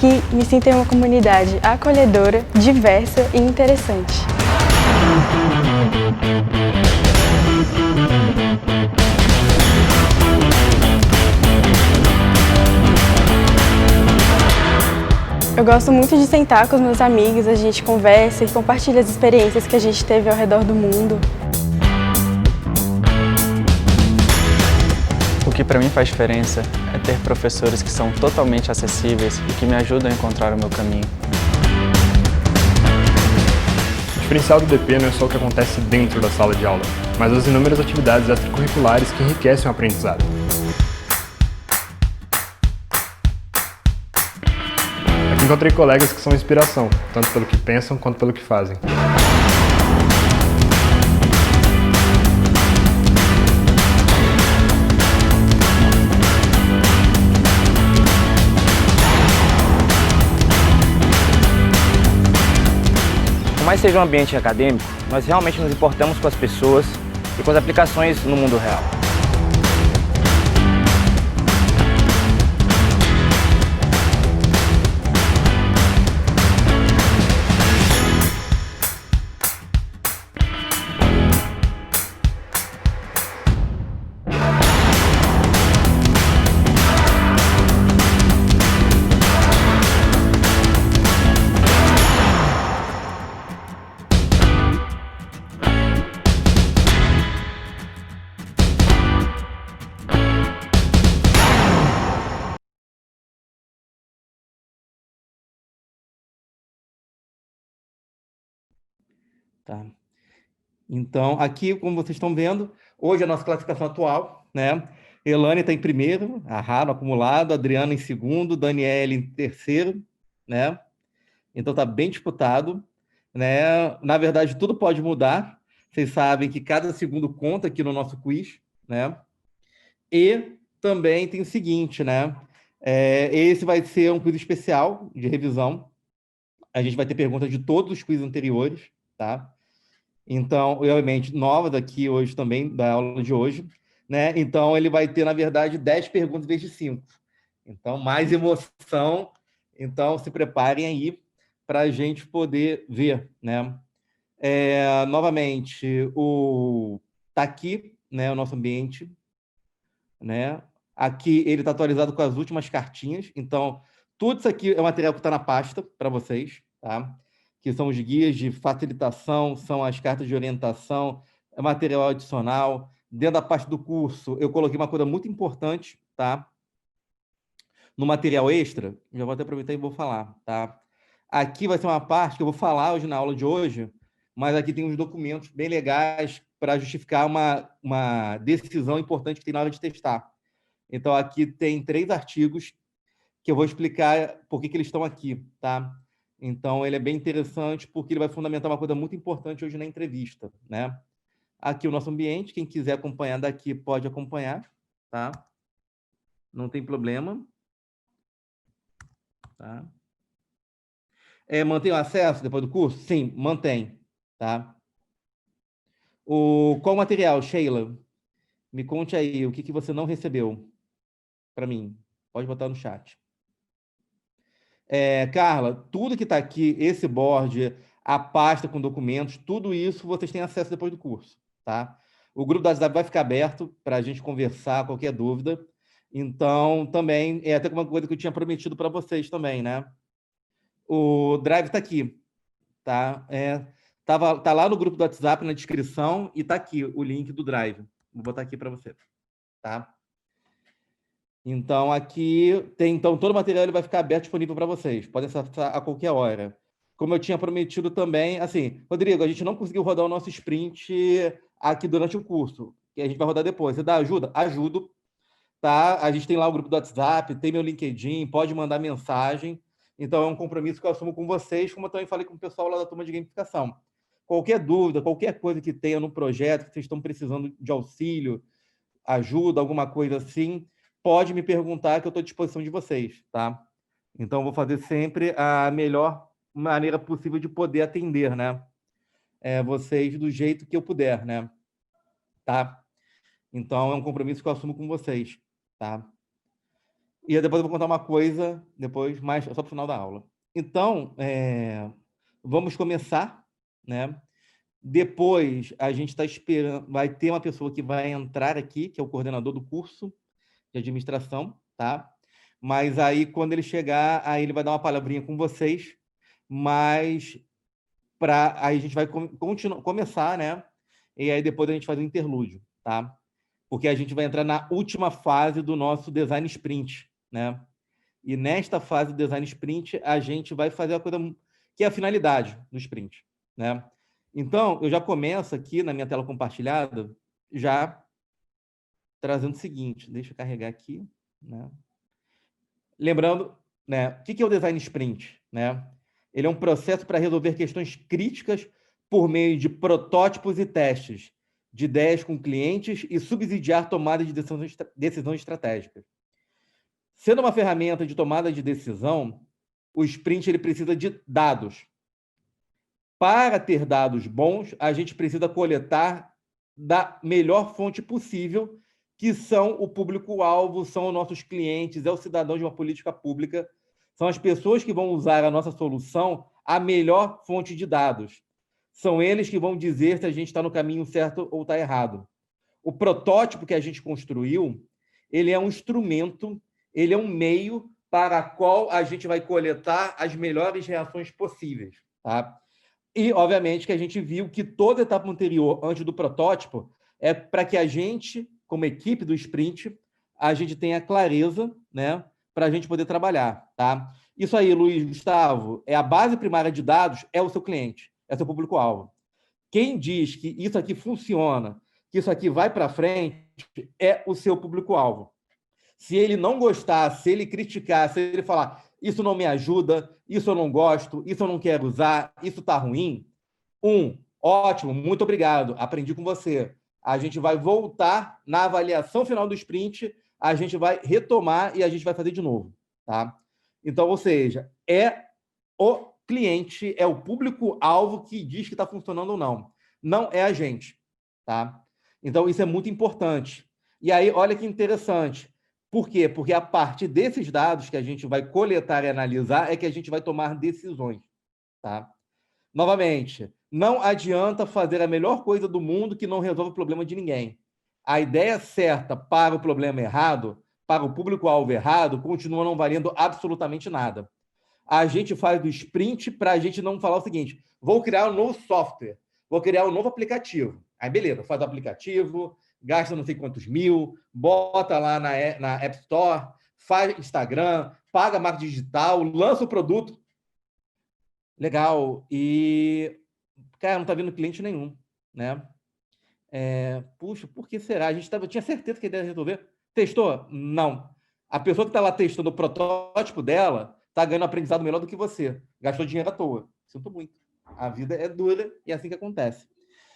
Aqui me sinto em uma comunidade acolhedora, diversa e interessante. Eu gosto muito de sentar com os meus amigos, a gente conversa e compartilha as experiências que a gente teve ao redor do mundo. O que para mim faz diferença é ter professores que são totalmente acessíveis e que me ajudam a encontrar o meu caminho. O diferencial do DP não é só o que acontece dentro da sala de aula, mas as inúmeras atividades extracurriculares que enriquecem o aprendizado. Aqui encontrei colegas que são inspiração, tanto pelo que pensam quanto pelo que fazem. Por mais seja um ambiente acadêmico, nós realmente nos importamos com as pessoas e com as aplicações no mundo real. Tá. Então, aqui, como vocês estão vendo, hoje a nossa classificação atual, né? Elane está em primeiro, a Rá no acumulado, Adriana em segundo, Daniela em terceiro, né? Então está bem disputado, né? Na verdade, tudo pode mudar. Vocês sabem que cada segundo conta aqui no nosso quiz, né? E também tem o seguinte, né? Esse vai ser um quiz especial de revisão. A gente vai ter perguntas de todos os quiz anteriores, tá? Então, obviamente, novas aqui hoje também, da aula de hoje, né? Então, ele vai ter, na verdade, 10 perguntas em vez de 5. Então, mais emoção. Então, se preparem aí para a gente poder ver, né? Novamente, tá aqui, né? O nosso ambiente, né? Aqui ele está atualizado com as últimas cartinhas. Então, tudo isso aqui é material que está na pasta para vocês, tá? Que são os guias de facilitação, são as cartas de orientação, é material adicional. Dentro da parte do curso, eu coloquei uma coisa muito importante, tá? No material extra, já vou até aproveitar e vou falar, tá? Aqui vai ser uma parte que eu vou falar hoje na aula de hoje, mas aqui tem uns documentos bem legais para justificar uma decisão importante que tem na hora de testar. Então, aqui tem 3 artigos que eu vou explicar por que eles estão aqui, tá? Então, ele é bem interessante porque ele vai fundamentar uma coisa muito importante hoje na entrevista, né? Aqui o nosso ambiente, quem quiser acompanhar daqui pode acompanhar, tá? Não tem problema. Tá? Mantém o acesso depois do curso? Sim, mantém, tá? Qual material, Sheila? Me conte aí, o que você não recebeu para mim. Pode botar no chat. Carla, tudo que está aqui, esse board, a pasta com documentos, tudo isso vocês têm acesso depois do curso, tá? O grupo do WhatsApp vai ficar aberto para a gente conversar, qualquer dúvida. Então, também, é até uma coisa que eu tinha prometido para vocês também, né? O Drive está aqui, tá? Tá lá no grupo do WhatsApp, na descrição, e tá aqui o link do Drive. Vou botar aqui para você, tá? Então, aqui tem... Então, todo o material ele vai ficar aberto, disponível para vocês. Podem acessar a qualquer hora. Como eu tinha prometido também, assim, Rodrigo, a gente não conseguiu rodar o nosso sprint aqui durante o curso, que a gente vai rodar depois. Você dá ajuda? Ajudo, tá? A gente tem lá o grupo do WhatsApp, tem meu LinkedIn, pode mandar mensagem. Então, é um compromisso que eu assumo com vocês, como eu também falei com o pessoal lá da turma de gamificação. Qualquer dúvida, qualquer coisa que tenha no projeto, que vocês estão precisando de auxílio, ajuda, alguma coisa assim, pode me perguntar que eu estou à disposição de vocês, tá? Então, eu vou fazer sempre a melhor maneira possível de poder atender, né? Vocês do jeito que eu puder, né? Tá? Então, é um compromisso que eu assumo com vocês, tá? E depois eu vou contar uma coisa, depois, mais só para o final da aula. Então, vamos começar, né? Depois, a gente está esperando, vai ter uma pessoa que vai entrar aqui, que é o coordenador do curso de administração, tá? Mas aí, quando ele chegar, aí ele vai dar uma palavrinha com vocês, mas aí a gente vai começar, né? E aí depois a gente faz o interlúdio, tá? Porque a gente vai entrar na última fase do nosso design sprint, né? E nesta fase do design sprint, a gente vai fazer a coisa que é a finalidade do sprint, né? Então, eu já começo aqui na minha tela compartilhada, já trazendo o seguinte, deixa eu carregar aqui, né? Lembrando, né, o que é o design sprint, né? Ele é um processo para resolver questões críticas por meio de protótipos e testes, de ideias com clientes e subsidiar tomada de decisões estratégicas. Sendo uma ferramenta de tomada de decisão, o sprint ele precisa de dados. Para ter dados bons, a gente precisa coletar da melhor fonte possível, que são o público-alvo, são os nossos clientes, é o cidadão de uma política pública, são as pessoas que vão usar a nossa solução a melhor fonte de dados. São eles que vão dizer se a gente está no caminho certo ou está errado. O protótipo que a gente construiu, ele é um instrumento, ele é um meio para o qual a gente vai coletar as melhores reações possíveis, tá? E, obviamente, que a gente viu que toda a etapa anterior, antes do protótipo, é para que a gente, como equipe do sprint, a gente tenha clareza, né, para a gente poder trabalhar, tá? Isso aí, Luiz, Gustavo, é a base primária de dados, é o seu cliente, é o seu público-alvo. Quem diz que isso aqui funciona, que isso aqui vai para frente, é o seu público-alvo. Se ele não gostar, se ele criticar, se ele falar isso não me ajuda, isso eu não gosto, isso eu não quero usar, isso está ruim, ótimo, muito obrigado, aprendi com você. A gente vai voltar na avaliação final do sprint, a gente vai retomar e a gente vai fazer de novo, tá? Então, ou seja, é o cliente, é o público-alvo que diz que está funcionando ou não. Não é a gente, tá? Então, isso é muito importante. E aí, olha que interessante. Por quê? Porque a partir desses dados que a gente vai coletar e analisar é que a gente vai tomar decisões, tá? Novamente, não adianta fazer a melhor coisa do mundo que não resolve o problema de ninguém. A ideia certa para o problema errado, para o público-alvo errado, continua não valendo absolutamente nada. A gente faz do sprint para a gente não falar o seguinte, vou criar um novo software, vou criar um novo aplicativo. Aí, beleza, faz o aplicativo, gasta não sei quantos mil, bota lá na App Store, faz Instagram, paga marketing digital, lança o produto. Legal. E, cara, não está vindo cliente nenhum, né? Puxa, por que será? Eu tinha certeza que a ideia ia resolver. Testou? Não. A pessoa que está lá testando o protótipo dela está ganhando aprendizado melhor do que você. Gastou dinheiro à toa. Sinto muito. A vida é dura e é assim que acontece.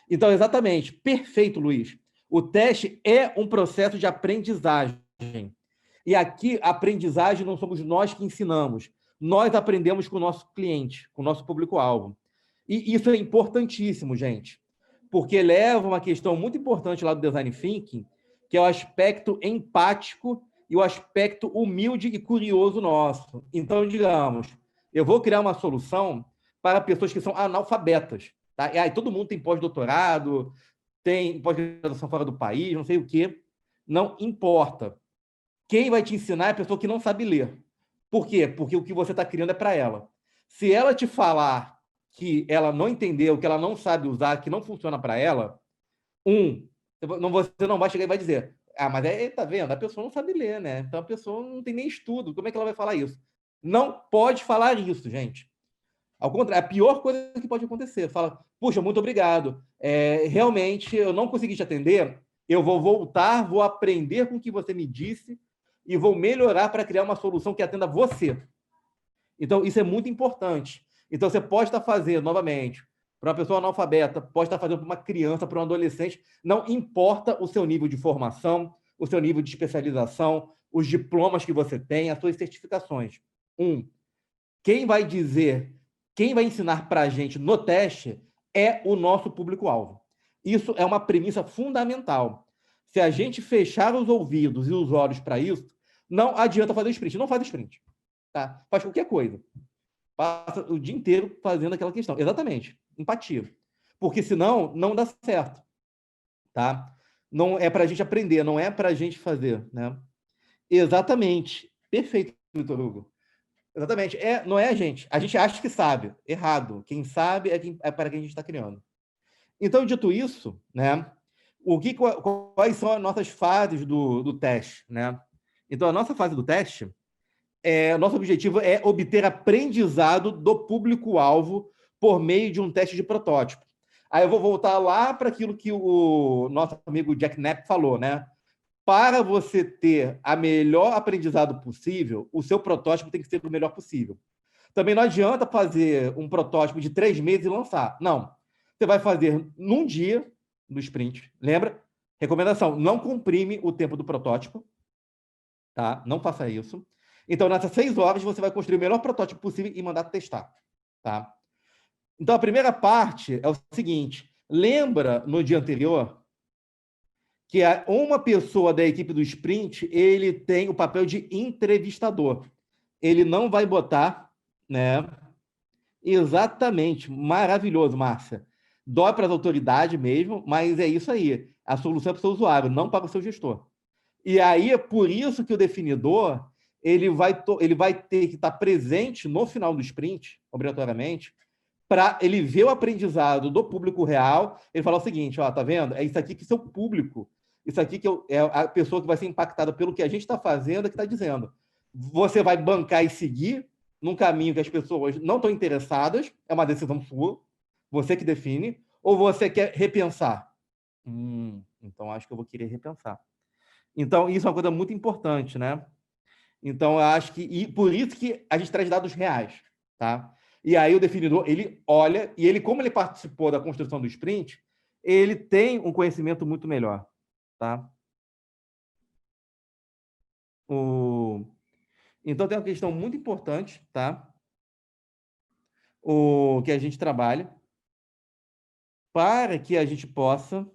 Então, exatamente. Perfeito, Luiz. O teste é um processo de aprendizagem. E aqui, a aprendizagem não somos nós que ensinamos. Nós aprendemos com o nosso cliente, com o nosso público-alvo. E isso é importantíssimo, gente, porque leva uma questão muito importante lá do Design Thinking, que é o aspecto empático e o aspecto humilde e curioso nosso. Então, digamos, eu vou criar uma solução para pessoas que são analfabetas. Tá? E aí, todo mundo tem pós-doutorado, tem pós-graduação fora do país, não sei o quê. Não importa. Quem vai te ensinar é a pessoa que não sabe ler. Por quê? Porque o que você está criando é para ela. Se ela te falar que ela não entendeu, que ela não sabe usar, que não funciona para ela, você não vai chegar e vai dizer, mas tá vendo? A pessoa não sabe ler, né? Então a pessoa não tem nem estudo. Como é que ela vai falar isso? Não pode falar isso, gente. Ao contrário, a pior coisa que pode acontecer. Fala, puxa, muito obrigado. Realmente, eu não consegui te atender, eu vou voltar, vou aprender com o que você me disse e vou melhorar para criar uma solução que atenda você. Então, isso é muito importante. Então, você pode estar fazendo, novamente, para uma pessoa analfabeta, pode estar fazendo para uma criança, para um adolescente, não importa o seu nível de formação, o seu nível de especialização, os diplomas que você tem, as suas certificações. Quem vai ensinar para a gente no teste é o nosso público-alvo. Isso é uma premissa fundamental. Se a gente fechar os ouvidos e os olhos para isso, Não adianta fazer sprint. Não faz sprint. Tá? Faz qualquer coisa. Passa o dia inteiro fazendo aquela questão. Exatamente. Empatia. Porque senão não dá certo. Tá? Não é para a gente aprender, não é para a gente fazer. Né? Exatamente. Perfeito, Vitor Hugo. Exatamente. Não é a gente. A gente acha que sabe. Errado. Quem sabe é para quem a gente está criando. Então, dito isso, né, quais são as nossas fases do teste? Né? Então, a nossa fase do teste, nosso objetivo é obter aprendizado do público-alvo por meio de um teste de protótipo. Aí eu vou voltar lá para aquilo que o nosso amigo Jack Knapp falou, né? Para você ter a melhor aprendizado possível, o seu protótipo tem que ser o melhor possível. Também não adianta fazer um protótipo de 3 meses e lançar. Não. Você vai fazer num dia do sprint. Lembra? Recomendação, não comprime o tempo do protótipo. Tá? Não faça isso. Então, nessas 6 horas, você vai construir o melhor protótipo possível e mandar testar. Tá? Então, a primeira parte é o seguinte. Lembra, no dia anterior, que uma pessoa da equipe do sprint, ele tem o papel de entrevistador. Ele não vai botar, né? Exatamente. Maravilhoso, Márcia. Dói para as autoridades mesmo, mas é isso aí. A solução é para o seu usuário, não para o seu gestor. E aí é por isso que o definidor ele vai ter que estar presente no final do sprint, obrigatoriamente, para ele ver o aprendizado do público real. Ele fala o seguinte, ó, tá vendo? É isso aqui que seu público, isso aqui que é a pessoa que vai ser impactada pelo que a gente está fazendo, que está dizendo. Você vai bancar e seguir num caminho que as pessoas não estão interessadas, é uma decisão sua, você que define, ou você quer repensar? Então, acho que eu vou querer repensar. Então, isso é uma coisa muito importante, né? Então, eu acho que... E por isso que a gente traz dados reais, tá? E aí o definidor, ele olha, e ele, como ele participou da construção do sprint, ele tem um conhecimento muito melhor, tá? Então, tem uma questão muito importante, tá? Que a gente trabalha para que a gente possa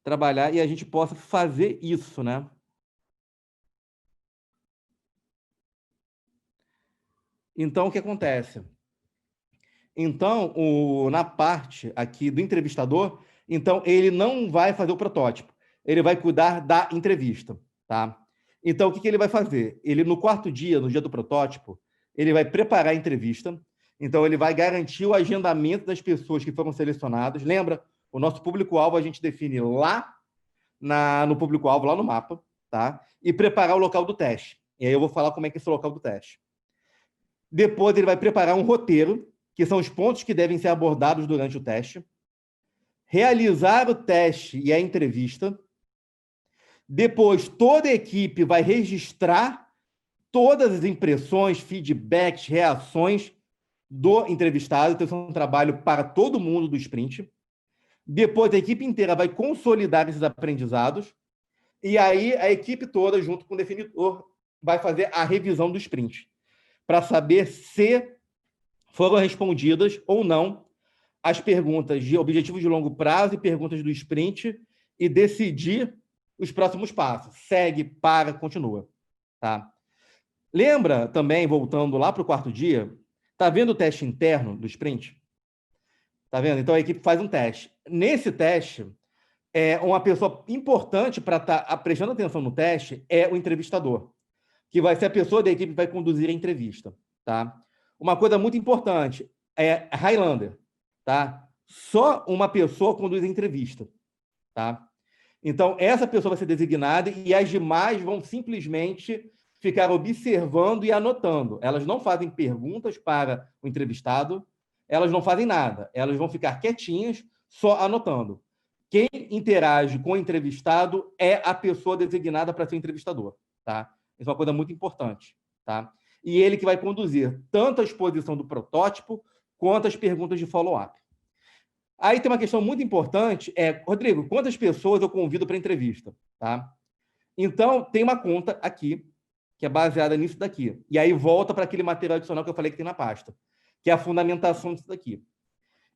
trabalhar e a gente possa fazer isso, né? Então, o que acontece? Então, na parte aqui do entrevistador, então, ele não vai fazer o protótipo, ele vai cuidar da entrevista, tá? Então, o que ele vai fazer? Ele, no 4º dia, no dia do protótipo, ele vai preparar a entrevista, então, ele vai garantir o agendamento das pessoas que foram selecionadas. Lembra? O nosso público-alvo a gente define lá no público-alvo, lá no mapa, tá? E preparar o local do teste. E aí eu vou falar como é que é esse local do teste. Depois, ele vai preparar um roteiro, que são os pontos que devem ser abordados durante o teste. Realizar o teste e a entrevista. Depois, toda a equipe vai registrar todas as impressões, feedbacks, reações do entrevistado. Então, isso é um trabalho para todo mundo do sprint. Depois, a equipe inteira vai consolidar esses aprendizados. E aí, a equipe toda, junto com o definidor, vai fazer a revisão do sprint, para saber se foram respondidas ou não as perguntas de objetivos de longo prazo e perguntas do sprint e decidir os próximos passos. Segue, para, continua. Tá? Lembra também, voltando lá para o 4º dia, tá vendo o teste interno do sprint? Tá vendo? Então, a equipe faz um teste. Nesse teste, uma pessoa importante para estar prestando atenção no teste é o entrevistador, que vai ser a pessoa da equipe que vai conduzir a entrevista. Tá? Uma coisa muito importante é Highlander. Tá? Só uma pessoa conduz a entrevista. Tá? Então, essa pessoa vai ser designada e as demais vão simplesmente ficar observando e anotando. Elas não fazem perguntas para o entrevistado, elas não fazem nada. Elas vão ficar quietinhas, só anotando. Quem interage com o entrevistado é a pessoa designada para ser entrevistador. Tá? Isso é uma coisa muito importante. Tá? E ele que vai conduzir tanto a exposição do protótipo quanto as perguntas de follow-up. Aí tem uma questão muito importante, Rodrigo, quantas pessoas eu convido para a entrevista? Tá? Então, tem uma conta aqui, que é baseada nisso daqui. E aí volta para aquele material adicional que eu falei que tem na pasta, que é a fundamentação disso daqui.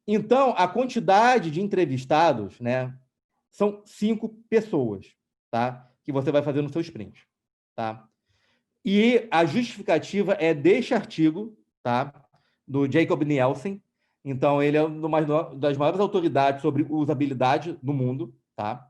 Então, a quantidade de entrevistados, né, são 5 pessoas, tá? Que você vai fazer no seu sprint. tá? E a justificativa é deste artigo, tá? Do Jacob Nielsen. Então, ele é uma das maiores autoridades sobre usabilidade no mundo, tá?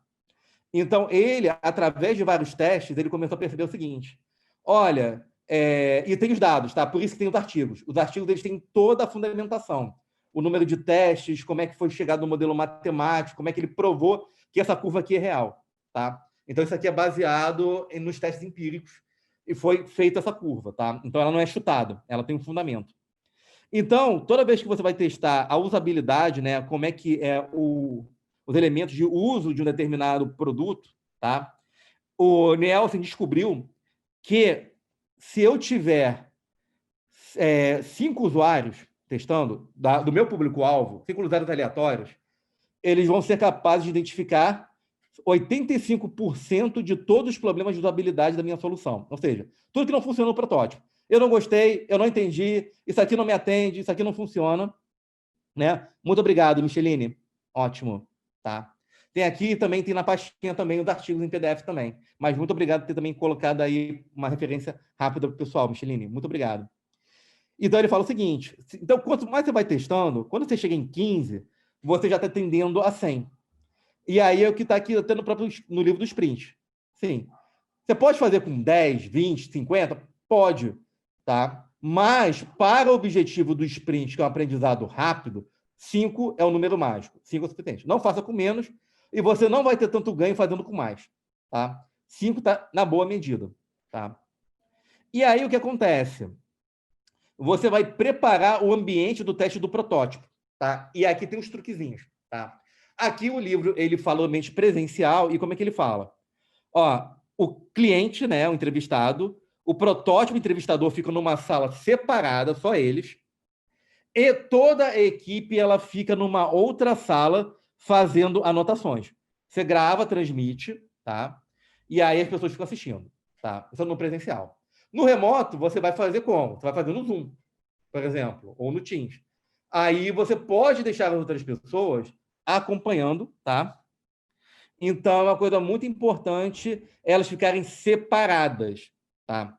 Então, ele, através de vários testes, ele começou a perceber o seguinte: olha, e tem os dados, tá? Por isso que tem os artigos. Os artigos, eles têm toda a fundamentação. O número de testes, como é que foi chegado no modelo matemático, como é que ele provou que essa curva aqui é real, tá? Então, isso aqui é baseado nos testes empíricos e foi feita essa curva, tá? Então, ela não é chutada, ela tem um fundamento. Então, toda vez que você vai testar a usabilidade, né, como é que é os elementos de uso de um determinado produto, tá? O Nielsen descobriu que se eu tiver 5 usuários testando, do meu público-alvo, 5 usuários aleatórios, eles vão ser capazes de identificar 85% de todos os problemas de usabilidade da minha solução. Ou seja, tudo que não funciona no protótipo. Eu não gostei, eu não entendi, isso aqui não me atende, isso aqui não funciona. Né? Muito obrigado, Micheline. Ótimo. Tá? Tem aqui também, tem na pastinha também os artigos em PDF também. Mas muito obrigado por ter também colocado aí uma referência rápida para o pessoal, Micheline. Muito obrigado. Então, ele fala o seguinte: então, quanto mais você vai testando, quando você chega em 15, você já está tendendo a 100. E aí é o que está aqui até no livro do sprint. Sim. Você pode fazer com 10, 20, 50? Pode. Tá? Mas, para o objetivo do sprint, que é um aprendizado rápido, 5 é o número mágico. 5 é o suficiente. Não faça com menos e você não vai ter tanto ganho fazendo com mais. Tá? 5 está na boa medida. Tá? E aí, o que acontece? Você vai preparar o ambiente do teste do protótipo. Tá? E aqui tem uns truquezinhos. Tá? Aqui o livro ele fala do ambiente presencial e como é que ele fala? Ó, o cliente, né, o entrevistado, o protótipo entrevistador fica numa sala separada, só eles, e toda a equipe ela fica numa outra sala fazendo anotações. Você grava, transmite, tá? E aí as pessoas ficam assistindo, tá? Isso é no presencial. No remoto, você vai fazer como? Você vai fazer no Zoom, por exemplo, ou no Teams. Aí você pode deixar as outras pessoas acompanhando, tá? Então, é uma coisa muito importante elas ficarem separadas, tá?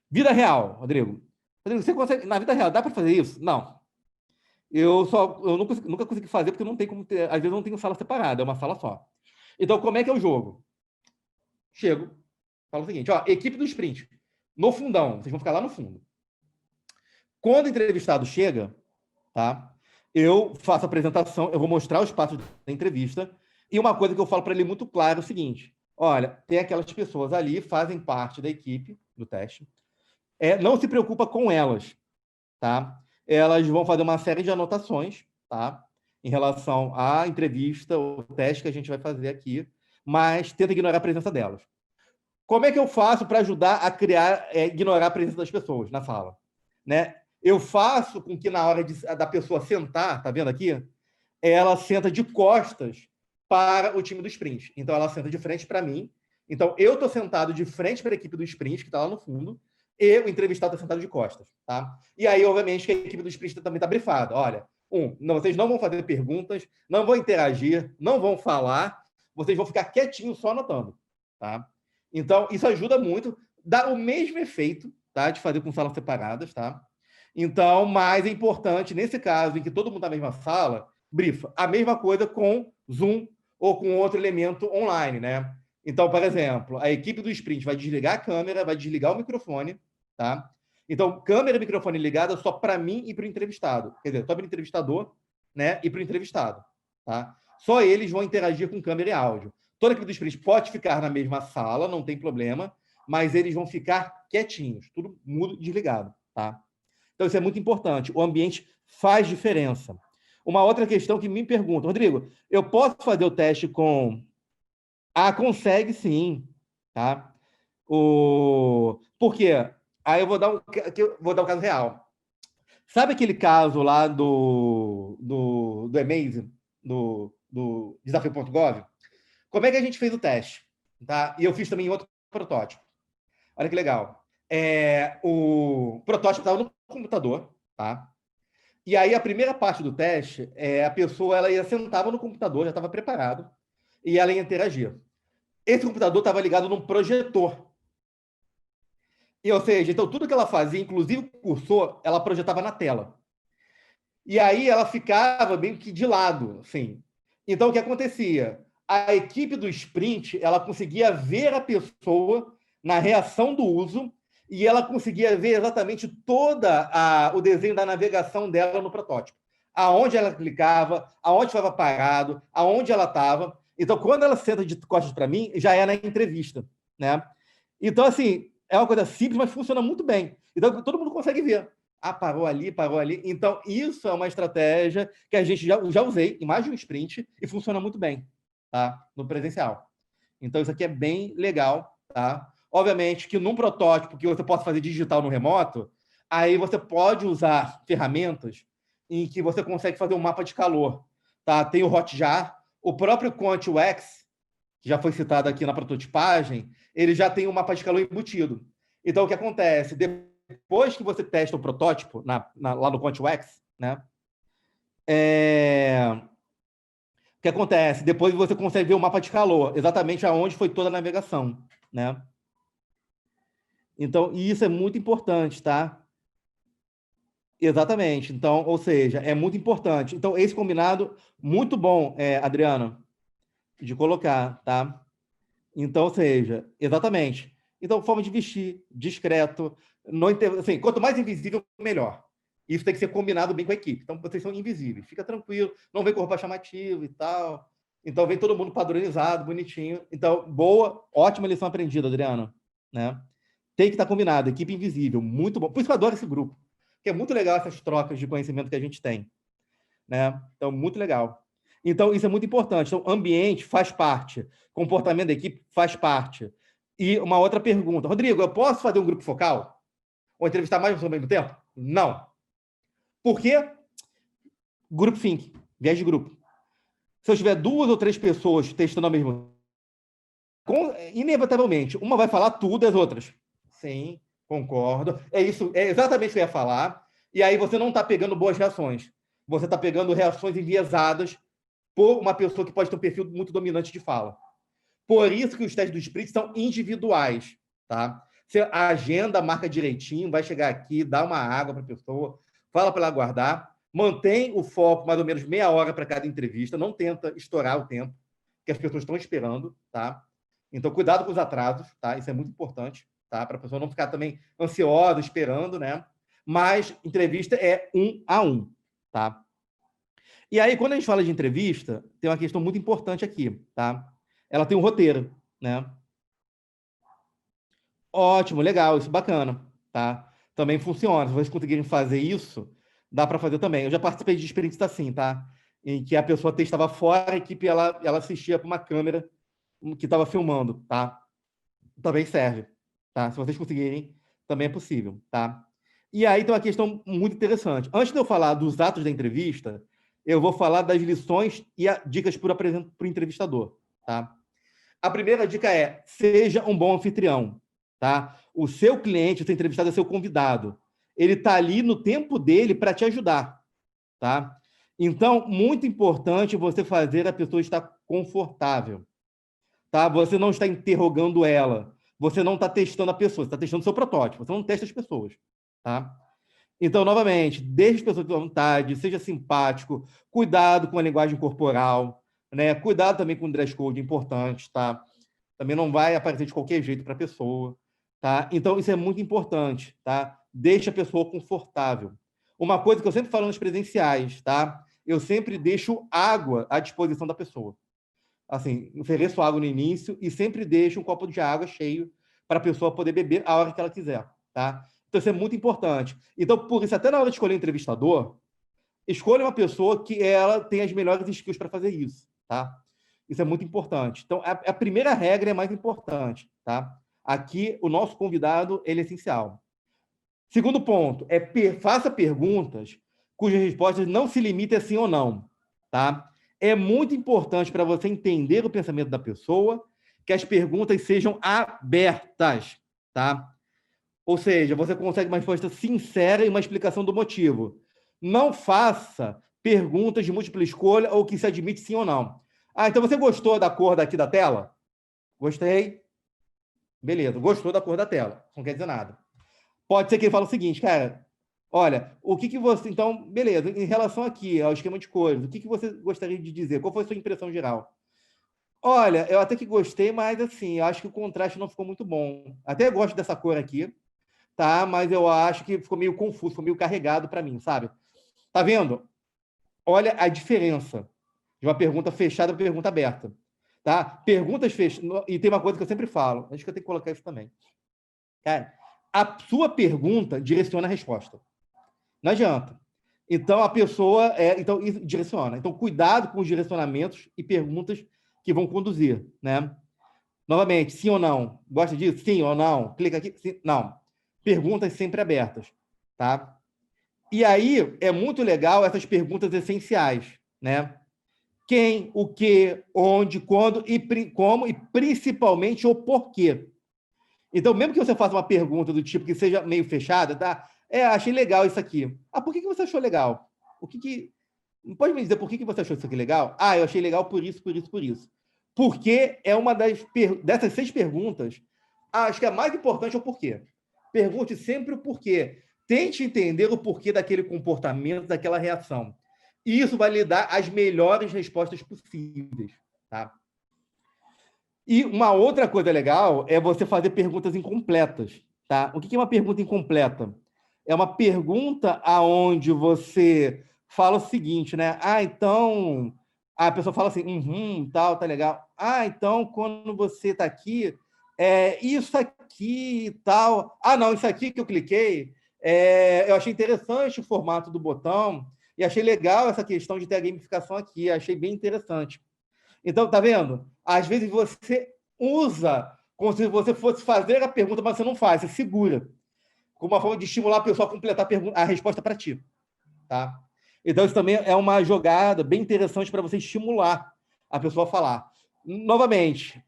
Vida real, Rodrigo. Rodrigo, você consegue... Na vida real, dá para fazer isso? Não. Eu nunca consegui fazer porque não tem como ter... Às vezes não tenho sala separada, é uma sala só. Então, como é que é o jogo? Chego, falo o seguinte, ó, equipe do sprint, no fundão, vocês vão ficar lá no fundo. Quando o entrevistado chega, tá? Eu faço a apresentação, eu vou mostrar os passos da entrevista, e uma coisa que eu falo para ele muito claro é o seguinte: olha, tem aquelas pessoas ali, fazem parte da equipe do teste, não se preocupa com elas, tá? Elas vão fazer uma série de anotações, tá? Em relação à entrevista, o teste que a gente vai fazer aqui, mas tenta ignorar a presença delas. Como é que eu faço para ajudar a ignorar a presença das pessoas na sala? Né? Eu faço com que na hora da pessoa sentar, tá vendo aqui? Ela senta de costas para o time do sprint. Então, ela senta de frente para mim. Então, eu estou sentado de frente para a equipe do sprint, que está lá no fundo, e o entrevistado está sentado de costas. Tá? E aí, obviamente, que a equipe do sprint também está brifada. Olha, vocês não vão fazer perguntas, não vão interagir, não vão falar, vocês vão ficar quietinhos só anotando. Tá? Então, isso ajuda muito, dá o mesmo efeito, tá? De fazer com salas separadas, tá? Então, mais é importante, nesse caso, em que todo mundo está na mesma sala, brifa. A mesma coisa com Zoom ou com outro elemento online, né? Então, por exemplo, a equipe do sprint vai desligar a câmera, vai desligar o microfone, tá? Então, câmera e microfone ligada só para mim e para o entrevistado. Quer dizer, só para o entrevistador, né? E para o entrevistado, tá? Só eles vão interagir com câmera e áudio. Toda a equipe do sprint pode ficar na mesma sala, não tem problema, mas eles vão ficar quietinhos, tudo mudo, desligado, tá? Então, isso é muito importante. O ambiente faz diferença. Uma outra questão que me pergunta, Rodrigo, eu posso fazer o teste com... Ah, consegue sim, tá? Por quê? Aí eu vou dar um caso real. Sabe aquele caso lá do Amazing, do Desafio.gov? Como é que a gente fez o teste? Tá? E eu fiz também em outro protótipo. Olha que legal. O protótipo estava no computador, tá? E aí a primeira parte do teste, a pessoa ela sentava no computador, já estava preparado, e ela ia interagir. Esse computador estava ligado num projetor. E, ou seja, então tudo que ela fazia, inclusive o cursor, ela projetava na tela. E aí ela ficava meio que de lado, assim. Então, o que acontecia? A equipe do sprint, ela conseguia ver a pessoa na reação do uso e ela conseguia ver exatamente o desenho da navegação dela no protótipo. Aonde ela clicava, aonde estava parado, aonde ela estava. Então, quando ela senta de costas para mim, já é na entrevista, né? Então, assim, é uma coisa simples, mas funciona muito bem. Então, todo mundo consegue ver. Ah, parou ali, parou ali. Então, isso é uma estratégia que a gente já usei em mais de um sprint e funciona muito bem, tá? No presencial. Então, isso aqui é bem legal, tá? Obviamente que num protótipo que você possa fazer digital no remoto, aí você pode usar ferramentas em que você consegue fazer um mapa de calor, tá? Tem o Hotjar, o próprio QuantWX, que já foi citado aqui na prototipagem, ele já tem um mapa de calor embutido. Então, o que acontece? Depois que você testa o protótipo lá no QuantWX, né? O que acontece? Depois você consegue ver o mapa de calor, exatamente aonde foi toda a navegação, né? Então, isso é muito importante, tá? Exatamente. Então, ou seja, é muito importante. Então, esse combinado, muito bom, Adriano, de colocar, tá? Então, ou seja, exatamente. Então, forma de vestir, discreto, assim, quanto mais invisível, melhor. Isso tem que ser combinado bem com a equipe. Então, vocês são invisíveis. Fica tranquilo, não vem com roupa chamativa e tal. Então, vem todo mundo padronizado, bonitinho. Então, boa, ótima lição aprendida, Adriano, né? Tem que estar combinado, equipe invisível, muito bom. Por isso que eu adoro esse grupo, que é muito legal essas trocas de conhecimento que a gente tem, né? Então, muito legal. Então, isso é muito importante. Então, ambiente faz parte, comportamento da equipe faz parte. E uma outra pergunta. Rodrigo, eu posso fazer um grupo focal? Ou entrevistar mais pessoas ao mesmo tempo? Não. Por quê? Grupo think, viés de grupo. Se eu tiver 2 ou 3 pessoas testando ao mesmo tempo, inevitavelmente, uma vai falar tudo e as outras. Sim, concordo. É isso, é exatamente o que eu ia falar. E aí você não está pegando boas reações. Você está pegando reações enviesadas por uma pessoa que pode ter um perfil muito dominante de fala. Por isso que os testes do sprint são individuais, tá? Você agenda, marca direitinho, vai chegar aqui, dá uma água para a pessoa, fala para ela aguardar, mantém o foco mais ou menos meia hora para cada entrevista, não tenta estourar o tempo que as pessoas estão esperando, tá? Então, cuidado com os atrasos, tá? Isso é muito importante, tá? Para a pessoa não ficar também ansiosa, esperando, né? Mas entrevista é 1 a 1, tá? E aí, quando a gente fala de entrevista, tem uma questão muito importante aqui, tá? Ela tem um roteiro, né? Ótimo, legal, isso bacana, tá? Também funciona. Se vocês conseguirem fazer isso, dá para fazer também. Eu já participei de experiências assim, tá? Em que a pessoa estava fora, a equipe ela assistia para uma câmera que estava filmando, tá? Também serve, tá? Se vocês conseguirem, também é possível, tá? E aí tem uma questão muito interessante. Antes de eu falar dos atos da entrevista, eu vou falar das lições e dicas para o entrevistador, tá? A primeira dica é: seja um bom anfitrião, tá? O seu cliente, o seu entrevistado é seu convidado. Ele está ali no tempo dele para te ajudar, tá? Então, muito importante você fazer a pessoa estar confortável, tá? Você não está interrogando ela, você não está testando a pessoa, você está testando o seu protótipo, você não testa as pessoas, tá? Então, novamente, deixe as pessoas à vontade, seja simpático, cuidado com a linguagem corporal, né? Cuidado também com o dress code, importante, tá? Também não vai aparecer de qualquer jeito para a pessoa, tá? Então, isso é muito importante, tá? Deixe a pessoa confortável. Uma coisa que eu sempre falo nos presenciais, tá? Eu sempre deixo água à disposição da pessoa. Assim, ofereço água no início e sempre deixo um copo de água cheio para a pessoa poder beber a hora que ela quiser, tá? Então, isso é muito importante. Então, por isso, até na hora de escolher um entrevistador, escolha uma pessoa que ela tem as melhores skills para fazer isso, tá? Isso é muito importante. Então, a primeira regra é mais importante, tá? Aqui, o nosso convidado, ele é essencial. Segundo ponto, faça perguntas cujas respostas não se limitem a sim ou não, tá? É muito importante para você entender o pensamento da pessoa que as perguntas sejam abertas, tá? Ou seja, você consegue uma resposta sincera e uma explicação do motivo. Não faça perguntas de múltipla escolha ou que se admite sim ou não. Ah, então você gostou da cor daqui da tela? Gostei. Beleza, gostou da cor da tela. Não quer dizer nada. Pode ser que ele fale o seguinte, cara, olha, o que você... Então, beleza, em relação aqui ao esquema de cores, o que você gostaria de dizer? Qual foi a sua impressão geral? Olha, eu até que gostei, mas assim, eu acho que o contraste não ficou muito bom. Até gosto dessa cor aqui, tá? Mas eu acho que ficou meio confuso, ficou meio carregado para mim, sabe? Tá vendo? Olha a diferença de uma pergunta fechada para pergunta aberta, tá? Perguntas fechadas... E tem uma coisa que eu sempre falo, acho que eu tenho que colocar isso também. Cara, a sua pergunta direciona a resposta. Não adianta. Então, a pessoa... então, isso direciona. Então, cuidado com os direcionamentos e perguntas que vão conduzir, né? Novamente, sim ou não? Gosta disso? Sim ou não? Clica aqui. Sim, não. Perguntas sempre abertas, tá? E aí, é muito legal essas perguntas essenciais, né? Quem, o que, onde, quando e como e principalmente o porquê. Então, mesmo que você faça uma pergunta do tipo que seja meio fechada, tá? Achei legal isso aqui. Ah, por que você achou legal? Pode me dizer por que você achou isso aqui legal? Ah, eu achei legal por isso, por isso, por isso. Porque é uma dessas 6 perguntas, acho que a mais importante é o porquê. Pergunte sempre o porquê. Tente entender o porquê daquele comportamento, daquela reação. E isso vai lhe dar as melhores respostas possíveis, tá? E uma outra coisa legal é você fazer perguntas incompletas, tá? O que é uma pergunta incompleta? É uma pergunta aonde você fala o seguinte, né? Ah, então... A pessoa fala assim, tal, tá legal. Ah, então, quando você tá aqui, isso aqui e tal... Ah, não, isso aqui que eu cliquei, eu achei interessante o formato do botão e achei legal essa questão de ter a gamificação aqui, achei bem interessante. Então, tá vendo? Às vezes você usa como se você fosse fazer a pergunta, mas você não faz, você segura. Como uma forma de estimular a pessoa a completar a resposta para ti. Tá? Então, isso também é uma jogada bem interessante para você estimular a pessoa a falar. Novamente,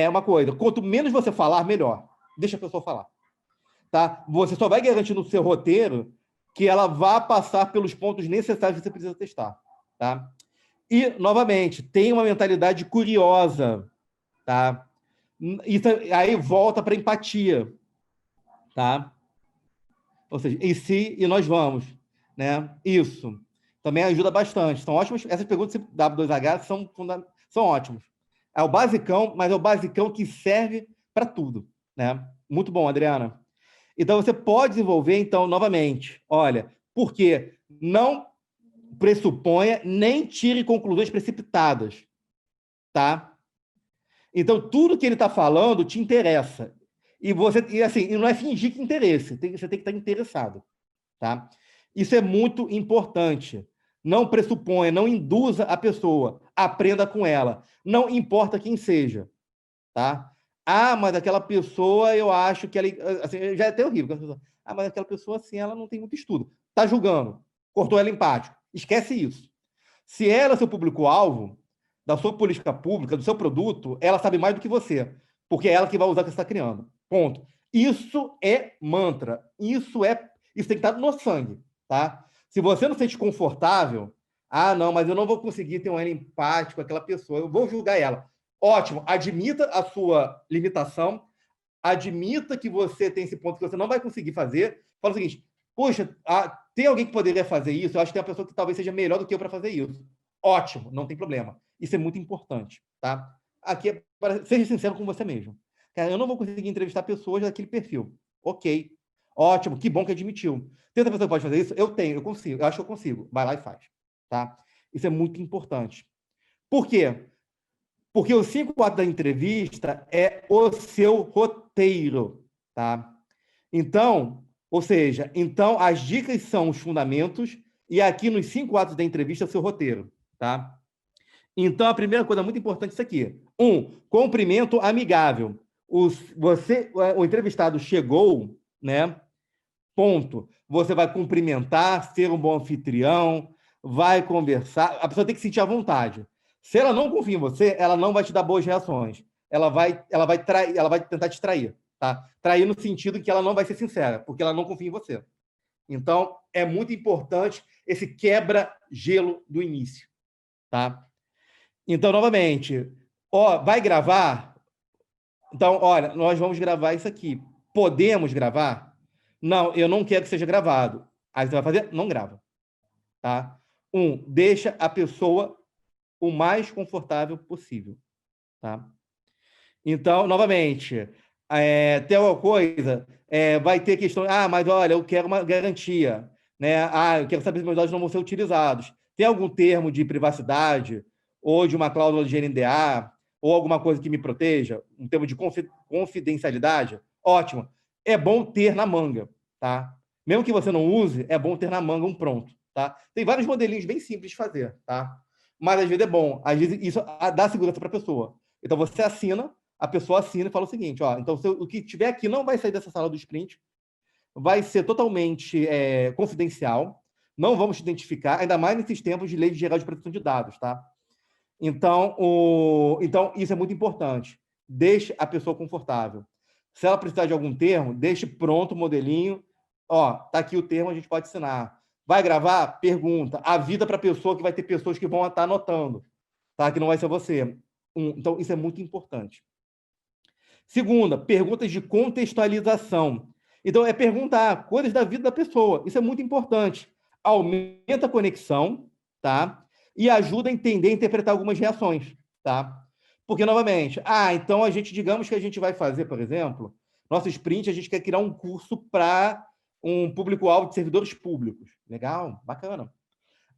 uma coisa, quanto menos você falar, melhor. Deixa a pessoa falar. Tá? Você só vai garantir no seu roteiro que ela vá passar pelos pontos necessários que você precisa testar. Tá? E, novamente, tem uma mentalidade curiosa. Tá? Isso aí volta para empatia. Tá? Ou seja, em si e nós vamos. Né? Isso. Também ajuda bastante. São ótimas. Essas perguntas W2H são ótimas. É o basicão, mas é o basicão que serve para tudo. Né? Muito bom, Adriana. Então, você pode desenvolver, então, novamente. Olha, porque não pressuponha nem tire conclusões precipitadas. Tá? Então, tudo que ele está falando te interessa. E não é fingir que interesse. Você tem que estar interessado. Tá? Isso é muito importante. Não pressuponha, não induza a pessoa. Aprenda com ela. Não importa quem seja. Tá? Ah, mas aquela pessoa, eu acho que ela... Assim, já é até horrível. Ah, mas aquela pessoa, assim, ela não tem muito estudo. Está julgando. Cortou ela empático. Esquece isso. Se ela é seu público-alvo, da sua política pública, do seu produto, ela sabe mais do que você. Porque é ela que vai usar o que você está criando. Ponto. Isso é mantra. Isso tem que estar no sangue. Tá? Se você não se sente confortável, ah, não, mas eu não vou conseguir ter um elo empático com aquela pessoa, eu vou julgar ela. Ótimo, admita a sua limitação, admita que você tem esse ponto que você não vai conseguir fazer. Fala o seguinte, poxa, tem alguém que poderia fazer isso? Eu acho que tem uma pessoa que talvez seja melhor do que eu para fazer isso. Ótimo, não tem problema. Isso é muito importante. Tá? Aqui seja sincero com você mesmo. Cara, eu não vou conseguir entrevistar pessoas daquele perfil. Ok. Ótimo, que bom que admitiu. Tem outra pessoa que pode fazer isso? Eu consigo, eu acho que eu consigo. Vai lá e faz. Tá? Isso é muito importante. Por quê? Porque os 5 atos da entrevista é o seu roteiro. Tá? Então, ou seja, as dicas são os fundamentos e aqui nos 5 atos da entrevista é o seu roteiro. Tá? Então, a primeira coisa muito importante é isso aqui. cumprimento amigável. O entrevistado chegou, né? Ponto. Você vai cumprimentar, ser um bom anfitrião, vai conversar. A pessoa tem que sentir à vontade. Se ela não confia em você, ela não vai te dar boas reações. Ela vai tentar te trair. Tá? Trair no sentido que ela não vai ser sincera, porque ela não confia em você. Então, é muito importante esse quebra-gelo do início. Tá? Então, novamente, vai gravar? Então, olha, nós vamos gravar isso aqui. Podemos gravar? Não, eu não quero que seja gravado. Aí você vai fazer, não grava. Tá? Deixa a pessoa o mais confortável possível. Tá? Então, novamente, tem alguma coisa, vai ter questão, mas olha, eu quero uma garantia, né? Eu quero saber se meus dados não vão ser utilizados. Tem algum termo de privacidade ou de uma cláusula de NDA ou alguma coisa que me proteja, um termo de confidencialidade? Ótimo. É bom ter na manga, tá? Mesmo que você não use, é bom ter na manga um pronto, tá? Tem vários modelinhos bem simples de fazer, tá? Mas às vezes é bom, às vezes isso dá segurança para a pessoa. Então você assina, a pessoa assina e fala o seguinte, então o que tiver aqui não vai sair dessa sala do sprint, vai ser totalmente confidencial, não vamos te identificar, ainda mais nesses tempos de lei geral de proteção de dados, tá? Então, isso é muito importante. Deixe a pessoa confortável. Se ela precisar de algum termo, deixe pronto o modelinho. Tá aqui o termo, a gente pode assinar. Vai gravar? Pergunta. Avisa para a pessoa que vai ter pessoas que vão estar anotando, tá? Que não vai ser você. Então, isso é muito importante. Segunda, perguntas de contextualização. Então, é perguntar coisas da vida da pessoa. Isso é muito importante. Aumenta a conexão, tá? E ajuda a entender e interpretar algumas reações, tá? Porque, novamente, então digamos que a gente vai fazer, por exemplo, nosso sprint, a gente quer criar um curso para um público-alvo de servidores públicos. Legal, bacana.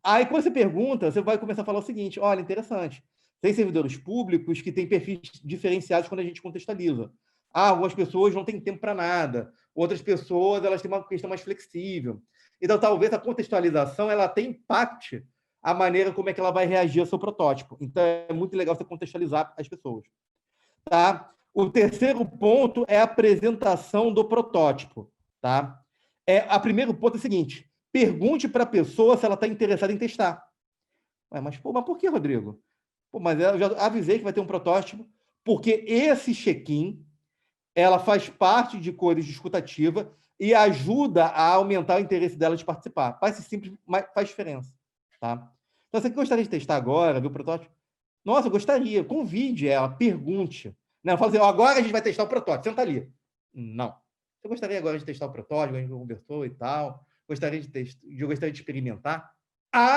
Aí, quando você pergunta, você vai começar a falar o seguinte, olha, interessante, tem servidores públicos que têm perfis diferenciados quando a gente contextualiza. Algumas pessoas não têm tempo para nada, outras pessoas elas têm uma questão mais flexível. Então, talvez a contextualização ela tenha impacte a maneira como é que ela vai reagir ao seu protótipo. Então, é muito legal você contextualizar as pessoas. Tá? O terceiro ponto é a apresentação do protótipo. Tá? O primeiro ponto é o seguinte, pergunte para a pessoa se ela está interessada em testar. Mas por que, Rodrigo? Mas eu já avisei que vai ter um protótipo, porque esse check-in ela faz parte de coisas de escutativa e ajuda a aumentar o interesse dela de participar. Parece simples, mas faz diferença. Tá? Então, você gostaria de testar agora, ver o protótipo? Nossa, eu gostaria. Convide ela, pergunte. Não, fala assim, agora a gente vai testar o protótipo. Senta ali. Não. Você gostaria agora de testar o protótipo? A gente conversou e tal. Gostaria de experimentar?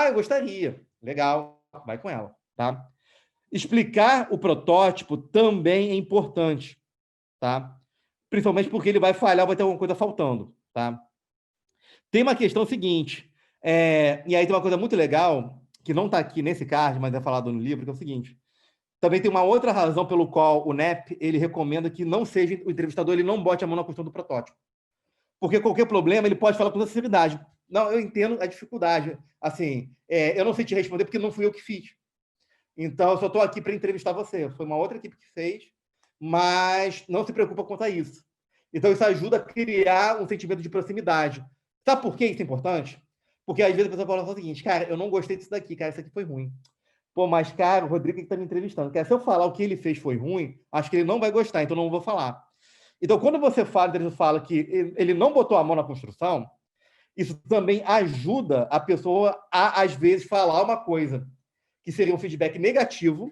Eu gostaria. Legal. Vai com ela. Tá? Explicar o protótipo também é importante. Tá? Principalmente porque ele vai falhar, vai ter alguma coisa faltando. Tá? Tem uma questão seguinte, e aí tem uma coisa muito legal, que não está aqui nesse card, mas é falado no livro, que é o seguinte, também tem uma outra razão pelo qual o NEP ele recomenda que não seja o entrevistador, ele não bote a mão na questão do protótipo. Porque qualquer problema, ele pode falar com sinceridade. Não, eu entendo a dificuldade. Assim, eu não sei te responder porque não fui eu que fiz. Então, eu só estou aqui para entrevistar você. Foi uma outra equipe que fez, mas não se preocupa quanto a isso. Então, isso ajuda a criar um sentimento de proximidade. Sabe por que isso é importante? Porque, às vezes, a pessoa fala o seguinte, cara, eu não gostei disso daqui, cara, isso aqui foi ruim. Mas, cara, o Rodrigo que está me entrevistando. Cara, se eu falar o que ele fez foi ruim, acho que ele não vai gostar, então não vou falar. Então, quando você fala que ele não botou a mão na construção, isso também ajuda a pessoa a, às vezes, falar uma coisa que seria um feedback negativo,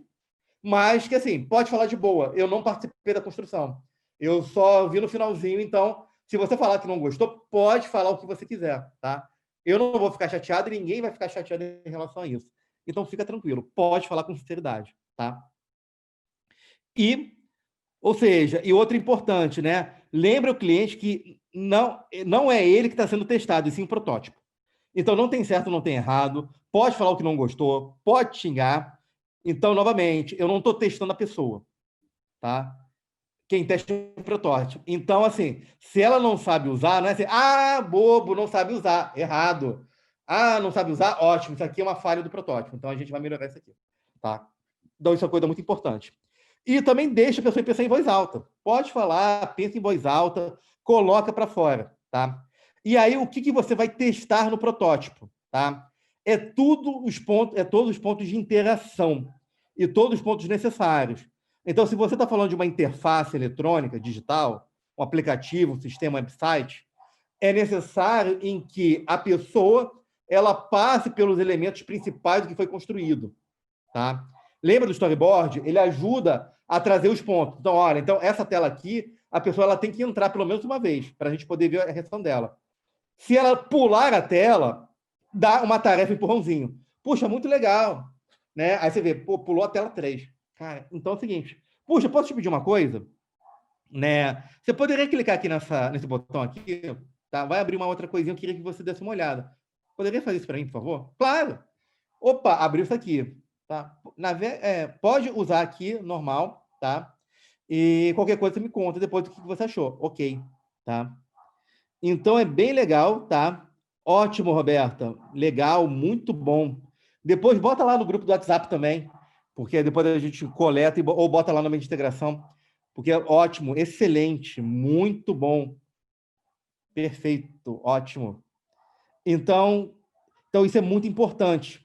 mas que, assim, pode falar de boa. Eu não participei da construção. Eu só vi no finalzinho, então, se você falar que não gostou, pode falar o que você quiser, tá? Eu não vou ficar chateado e ninguém vai ficar chateado em relação a isso. Então, fica tranquilo. Pode falar com sinceridade, tá? Ou seja, e outra importante, né? Lembra o cliente que não é ele que está sendo testado, e sim o protótipo. Então, não tem certo, não tem errado. Pode falar o que não gostou, pode xingar. Então, novamente, eu não estou testando a pessoa, tá? Quem testa é o protótipo. Então, assim, se ela não sabe usar, não é assim, bobo, não sabe usar, errado. Não sabe usar, ótimo, isso aqui é uma falha do protótipo. Então, a gente vai melhorar isso aqui, tá? Então, isso é uma coisa muito importante. E também deixa a pessoa pensar em voz alta. Pode falar, pensa em voz alta, coloca para fora, tá? E aí, o que você vai testar no protótipo, tá? Todos os pontos de interação e todos os pontos necessários. Então, se você está falando de uma interface eletrônica, digital, um aplicativo, um sistema, website, é necessário em que a pessoa ela passe pelos elementos principais do que foi construído, tá? Lembra do storyboard? Ele ajuda a trazer os pontos. Então, olha, essa tela aqui, a pessoa ela tem que entrar pelo menos uma vez, para a gente poder ver a reação dela. Se ela pular a tela, dá uma tarefa empurrãozinho. Puxa, muito legal. Né? Aí você vê, pô, pulou a tela 3. Cara, então é o seguinte, puxa, posso te pedir uma coisa? Né? Você poderia clicar aqui nesse botão aqui, tá? Vai abrir uma outra coisinha, eu queria que você desse uma olhada. Poderia fazer isso para mim, por favor? Claro! Opa, abriu isso aqui. Tá? Pode usar aqui, normal, tá? E qualquer coisa você me conta depois do que você achou. Ok, tá? Então é bem legal, tá? Ótimo, Roberta. Legal, muito bom. Depois bota lá no grupo do WhatsApp também, porque depois a gente coleta ou bota lá no meio de integração, porque é ótimo, excelente, muito bom. Perfeito, ótimo. Então isso é muito importante.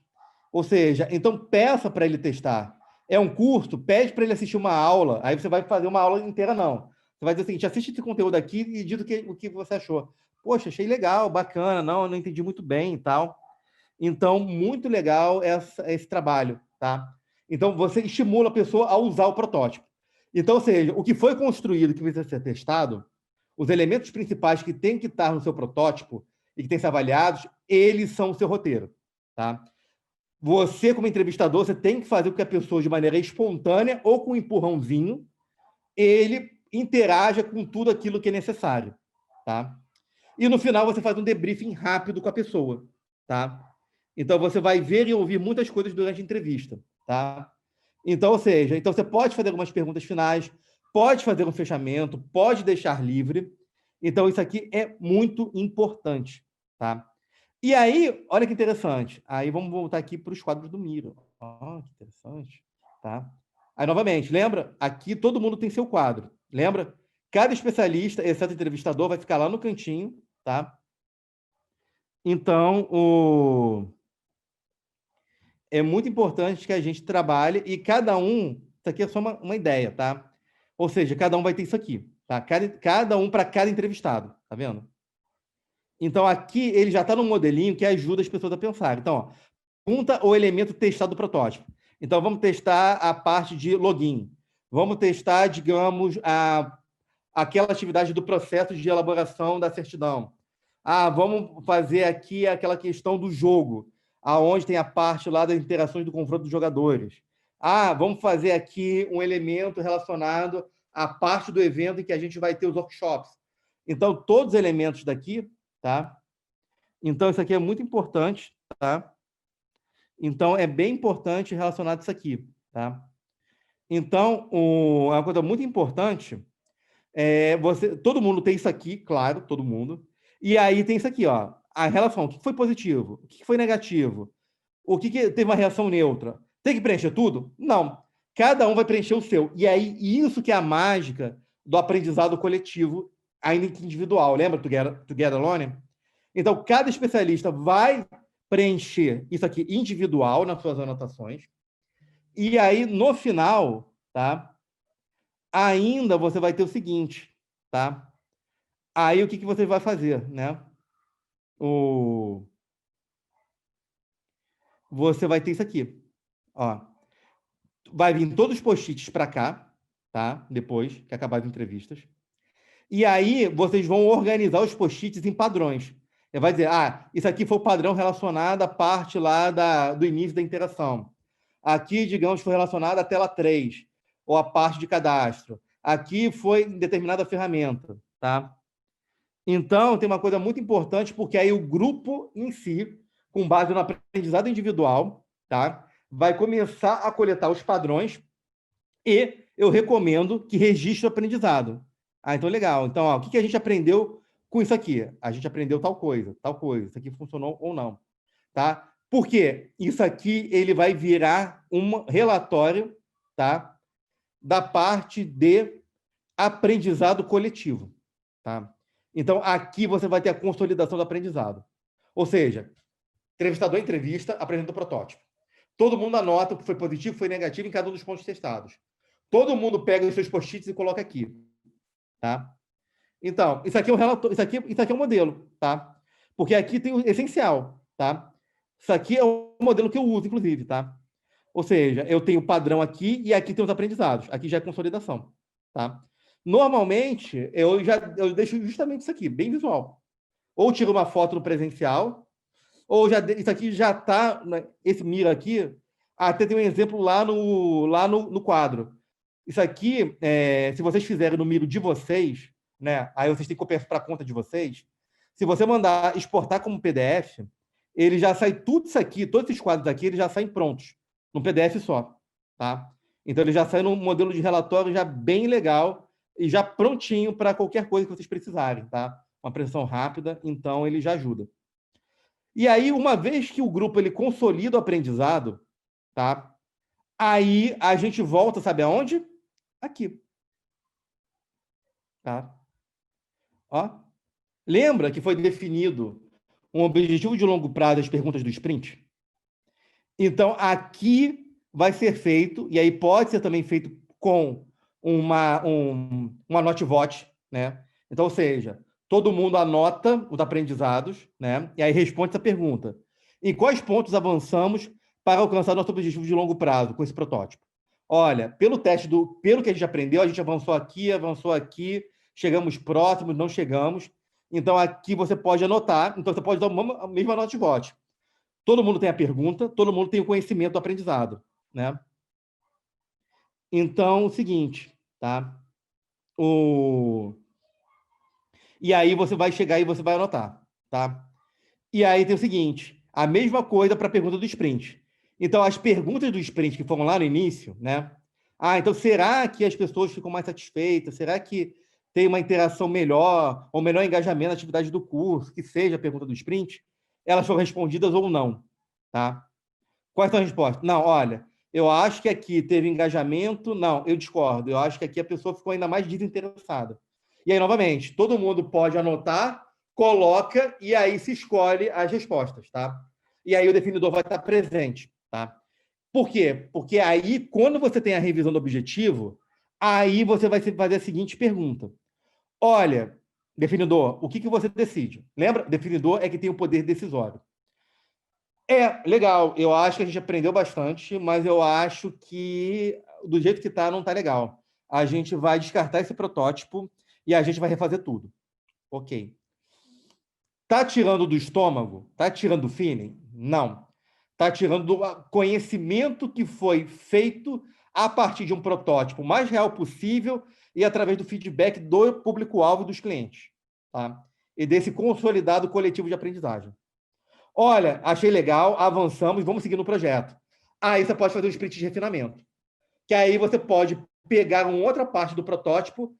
Ou seja, então peça para ele testar. É um curso, pede para ele assistir uma aula, aí você vai fazer uma aula inteira, não. Você vai dizer o seguinte, assiste esse conteúdo aqui e diz o que você achou. Poxa, achei legal, bacana, não entendi muito bem e tal. Então, muito legal esse trabalho, tá? Então, você estimula a pessoa a usar o protótipo. Então, ou seja, o que foi construído, que precisa ser testado, os elementos principais que tem que estar no seu protótipo e que tem que ser avaliados, eles são o seu roteiro, tá? Você, como entrevistador, você tem que fazer com que a pessoa, de maneira espontânea ou com um empurrãozinho, ele interaja com tudo aquilo que é necessário, tá? E no final você faz um debriefing rápido com a pessoa, tá? Então você vai ver e ouvir muitas coisas durante a entrevista, tá? Então, ou seja, então você pode fazer algumas perguntas finais, pode fazer um fechamento, pode deixar livre. Então isso aqui é muito importante, tá? E aí, olha que interessante. Aí vamos voltar aqui para os quadros do Miro. Oh, que interessante, tá? Aí, novamente, lembra? Aqui todo mundo tem seu quadro. Lembra? Cada especialista, exceto o entrevistador, vai ficar lá no cantinho, tá? Então, é muito importante que a gente trabalhe e cada um... Isso aqui é só uma ideia, tá? Ou seja, cada um vai ter isso aqui, tá? Cada um para cada entrevistado, tá vendo? Então, aqui ele já está num modelinho que ajuda as pessoas a pensar. Então, ó, pergunta o elemento testado do protótipo. Então, vamos testar a parte de login. Vamos testar, digamos, aquela atividade do processo de elaboração da certidão. Vamos fazer aqui aquela questão do jogo, aonde tem a parte lá das interações do confronto dos jogadores. Vamos fazer aqui um elemento relacionado à parte do evento em que a gente vai ter os workshops. Então, todos os elementos daqui, tá? Então, isso aqui é muito importante, tá? Então, é bem importante relacionado a isso aqui, tá? Então, uma coisa muito importante todo mundo tem isso aqui, claro, todo mundo. E aí tem isso aqui, ó, a relação, o que foi positivo, o que foi negativo, o que teve uma reação neutra. Tem que preencher tudo? Não. Cada um vai preencher o seu. E aí, isso que é a mágica do aprendizado coletivo, ainda que individual. Lembra Together Alone? Então, cada especialista vai preencher isso aqui individual nas suas anotações. E aí, no final, tá? Ainda você vai ter o seguinte, tá? Aí, o que você vai fazer, né? Você vai ter isso aqui, ó. Vai vir todos os post-its para cá, tá? Depois que acabar as entrevistas. E aí, vocês vão organizar os post-its em padrões. Vai dizer, isso aqui foi o padrão relacionado à parte lá do início da interação. Aqui, digamos, foi relacionado à tela 3, ou à parte de cadastro. Aqui foi em determinada ferramenta, tá? Então, tem uma coisa muito importante, porque aí o grupo em si, com base no aprendizado individual, tá? Vai começar a coletar os padrões e eu recomendo que registre o aprendizado. Então, legal. Então, ó, o que a gente aprendeu com isso aqui? A gente aprendeu tal coisa. Isso aqui funcionou ou não. Tá? Porque isso aqui ele vai virar um relatório, tá? Da parte de aprendizado coletivo. Tá? Então, aqui você vai ter a consolidação do aprendizado. Ou seja, entrevistador entrevista, apresenta o protótipo. Todo mundo anota o que foi positivo, o que foi negativo em cada um dos pontos testados. Todo mundo pega os seus post-its e coloca aqui. Tá? Então, isso aqui é um relatório, isso aqui é um modelo, tá? Porque aqui tem o essencial, tá? Isso aqui é o modelo que eu uso, inclusive, tá? Ou seja, eu tenho o padrão aqui e aqui tem os aprendizados. Aqui já é consolidação, tá? Normalmente, eu deixo justamente isso aqui, bem visual. Ou tiro uma foto no presencial, ou isso aqui já está, esse Miro aqui, até tem um exemplo lá no quadro. Isso aqui, se vocês fizerem no Miro de vocês, né, aí vocês têm que copiar para a conta de vocês, se você mandar exportar como PDF, ele já sai tudo isso aqui, todos esses quadros aqui, eles já saem prontos, num PDF só, tá? Então, ele já sai num modelo de relatório já bem legal e já prontinho para qualquer coisa que vocês precisarem, tá? Uma apresentação rápida, então ele já ajuda. E aí, uma vez que o grupo ele consolida o aprendizado, tá? Aí a gente volta, sabe aonde? Aqui. Tá? Ó. Lembra que foi definido um objetivo de longo prazo das perguntas do sprint? Então, aqui vai ser feito, e aí pode ser também feito com uma note-vote, né? Então, ou seja, todo mundo anota os aprendizados, né? E aí responde essa pergunta. Em quais pontos avançamos para alcançar nosso objetivo de longo prazo com esse protótipo? Olha, pelo que a gente aprendeu, a gente avançou aqui, chegamos próximos, não chegamos. Então, aqui você pode anotar. Então, você pode dar a mesma note-vote. Todo mundo tem a pergunta, todo mundo tem o conhecimento do aprendizado, né? Então, o seguinte, tá? E aí você vai chegar e você vai anotar, tá? E aí tem o seguinte, a mesma coisa para a pergunta do sprint. Então, as perguntas do sprint que foram lá no início, né? Então será que as pessoas ficam mais satisfeitas? Será que tem uma interação melhor, ou melhor engajamento na atividade do curso, que seja a pergunta do sprint? Elas foram respondidas ou não, tá? Quais são as respostas? Não, olha, eu acho que aqui teve engajamento. Não, eu discordo. Eu acho que aqui a pessoa ficou ainda mais desinteressada. E aí, novamente, todo mundo pode anotar, coloca, e aí se escolhe as respostas, tá? E aí o definidor vai estar presente, tá? Por quê? Porque aí, quando você tem a revisão do objetivo, aí você vai fazer a seguinte pergunta. Olha, definidor, o que você decide? Lembra? Definidor é que tem o poder decisório. Legal, eu acho que a gente aprendeu bastante, mas eu acho que do jeito que está, não está legal. A gente vai descartar esse protótipo e a gente vai refazer tudo. Ok. Tá tirando do estômago? Tá tirando do feeling? Não. Tá tirando do conhecimento que foi feito a partir de um protótipo mais real possível e através do feedback do público-alvo e dos clientes. Tá? E desse consolidado coletivo de aprendizagem. Olha, achei legal, avançamos, vamos seguir no projeto. Aí você pode fazer um sprint de refinamento. Que aí você pode pegar uma outra parte do protótipo,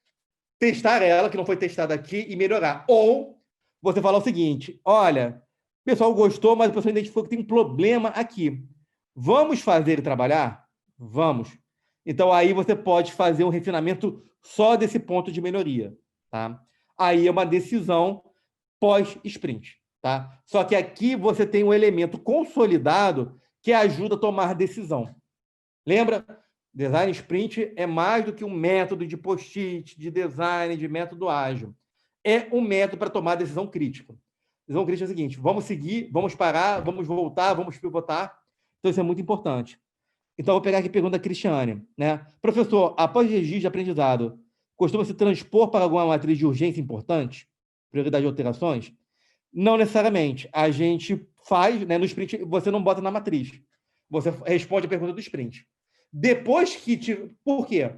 testar ela, que não foi testada aqui, e melhorar. Ou você fala o seguinte, olha, o pessoal gostou, mas o pessoal identificou que tem um problema aqui. Vamos fazer ele trabalhar? Vamos. Então, aí você pode fazer um refinamento só desse ponto de melhoria. Tá? Aí é uma decisão pós-sprint. Tá? Só que aqui você tem um elemento consolidado que ajuda a tomar decisão. Lembra? Design sprint é mais do que um método de post-it, de design, de método ágil. É um método para tomar decisão crítica. Decisão crítica é o seguinte, vamos seguir, vamos parar, vamos voltar, vamos pivotar. Então, isso é muito importante. Então, eu vou pegar aqui a pergunta da Cristiane. Né? Professor, após registro de aprendizado, costuma se transpor para alguma matriz de urgência importante? Prioridade de alterações? Não necessariamente. A gente faz, né, no sprint, você não bota na matriz. Você responde a pergunta do sprint. Depois que... Por quê?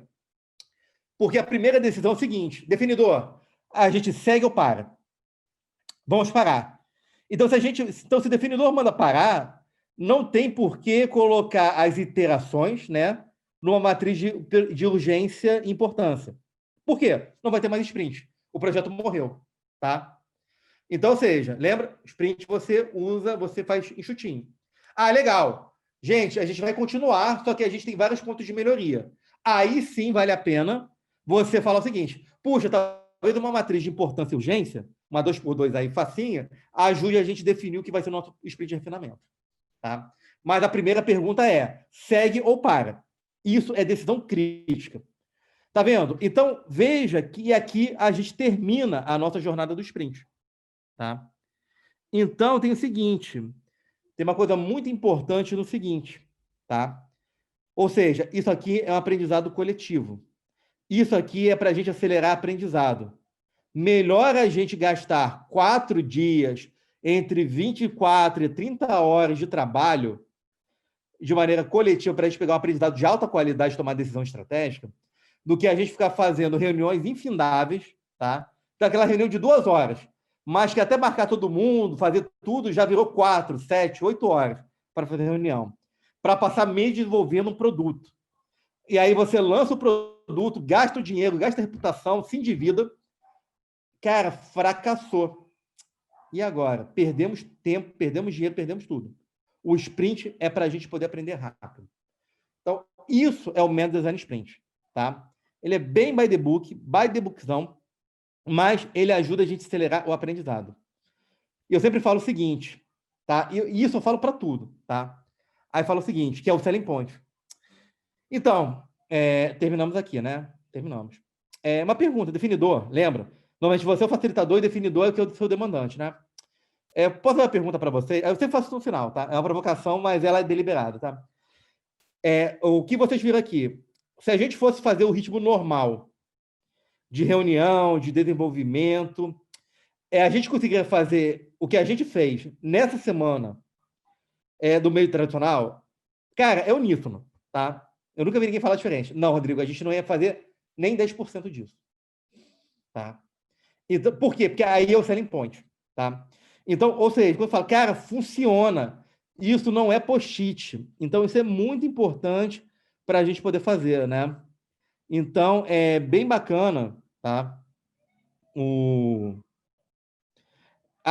Porque a primeira decisão é o seguinte, definidor, a gente segue ou para? Vamos parar. Então, se o definidor manda parar, não tem por que colocar as iterações, né, numa matriz de urgência e importância. Por quê? Não vai ter mais sprint. O projeto morreu. Tá? Então, ou seja, lembra? Sprint você faz enxutinho. Legal. Gente, a gente vai continuar, só que a gente tem vários pontos de melhoria. Aí sim vale a pena você falar o seguinte, puxa, talvez uma matriz de importância e urgência, uma 2x2 aí, facinha, ajude a gente a definir o que vai ser o nosso sprint de refinamento. Tá? Mas a primeira pergunta é, segue ou para? Isso é decisão crítica. Tá vendo? Então, veja que aqui a gente termina a nossa jornada do sprint. Tá? Então, tem o seguinte, tem uma coisa muito importante no seguinte, tá? Ou seja, isso aqui é um aprendizado coletivo. Isso aqui é para a gente acelerar aprendizado. Melhor a gente gastar 4 dias, entre 24 e 30 horas de trabalho, de maneira coletiva, para a gente pegar um aprendizado de alta qualidade e tomar decisão estratégica, do que a gente ficar fazendo reuniões infindáveis, tá? Então, aquela reunião de 2 horas, mas que até marcar todo mundo, fazer tudo, já virou 4, 7, 8 horas para fazer reunião, para passar mês desenvolvendo um produto. E aí você lança o produto, gasta o dinheiro, gasta a reputação, se endivida. Cara, fracassou. E agora? Perdemos tempo, perdemos dinheiro, perdemos tudo. O sprint é para a gente poder aprender rápido. Então, isso é o método Design Sprint, tá? Ele é bem by the bookzão, mas ele ajuda a gente a acelerar o aprendizado. E eu sempre falo o seguinte, tá? E isso eu falo para tudo, tá? Aí falo o seguinte, que é o selling point. Então, terminamos aqui, né? Terminamos. Uma pergunta, definidor, lembra? Normalmente você é o facilitador e definidor é o que é o seu demandante, né? Posso fazer uma pergunta para você? Eu sempre faço isso no final, tá? É uma provocação, mas ela é deliberada, tá? O que vocês viram aqui? Se a gente fosse fazer o ritmo normal de reunião, de desenvolvimento, a gente conseguiria fazer o que a gente fez nessa semana do meio tradicional? Cara, é uníssono, tá? Eu nunca vi ninguém falar diferente. Não, Rodrigo, a gente não ia fazer nem 10% disso. Tá? Então, por quê? Porque aí é o selling point. Tá? Então, ou seja, quando eu falo, cara, funciona, isso não é post-it. Então, isso é muito importante para a gente poder fazer, né? Então, é bem bacana, tá?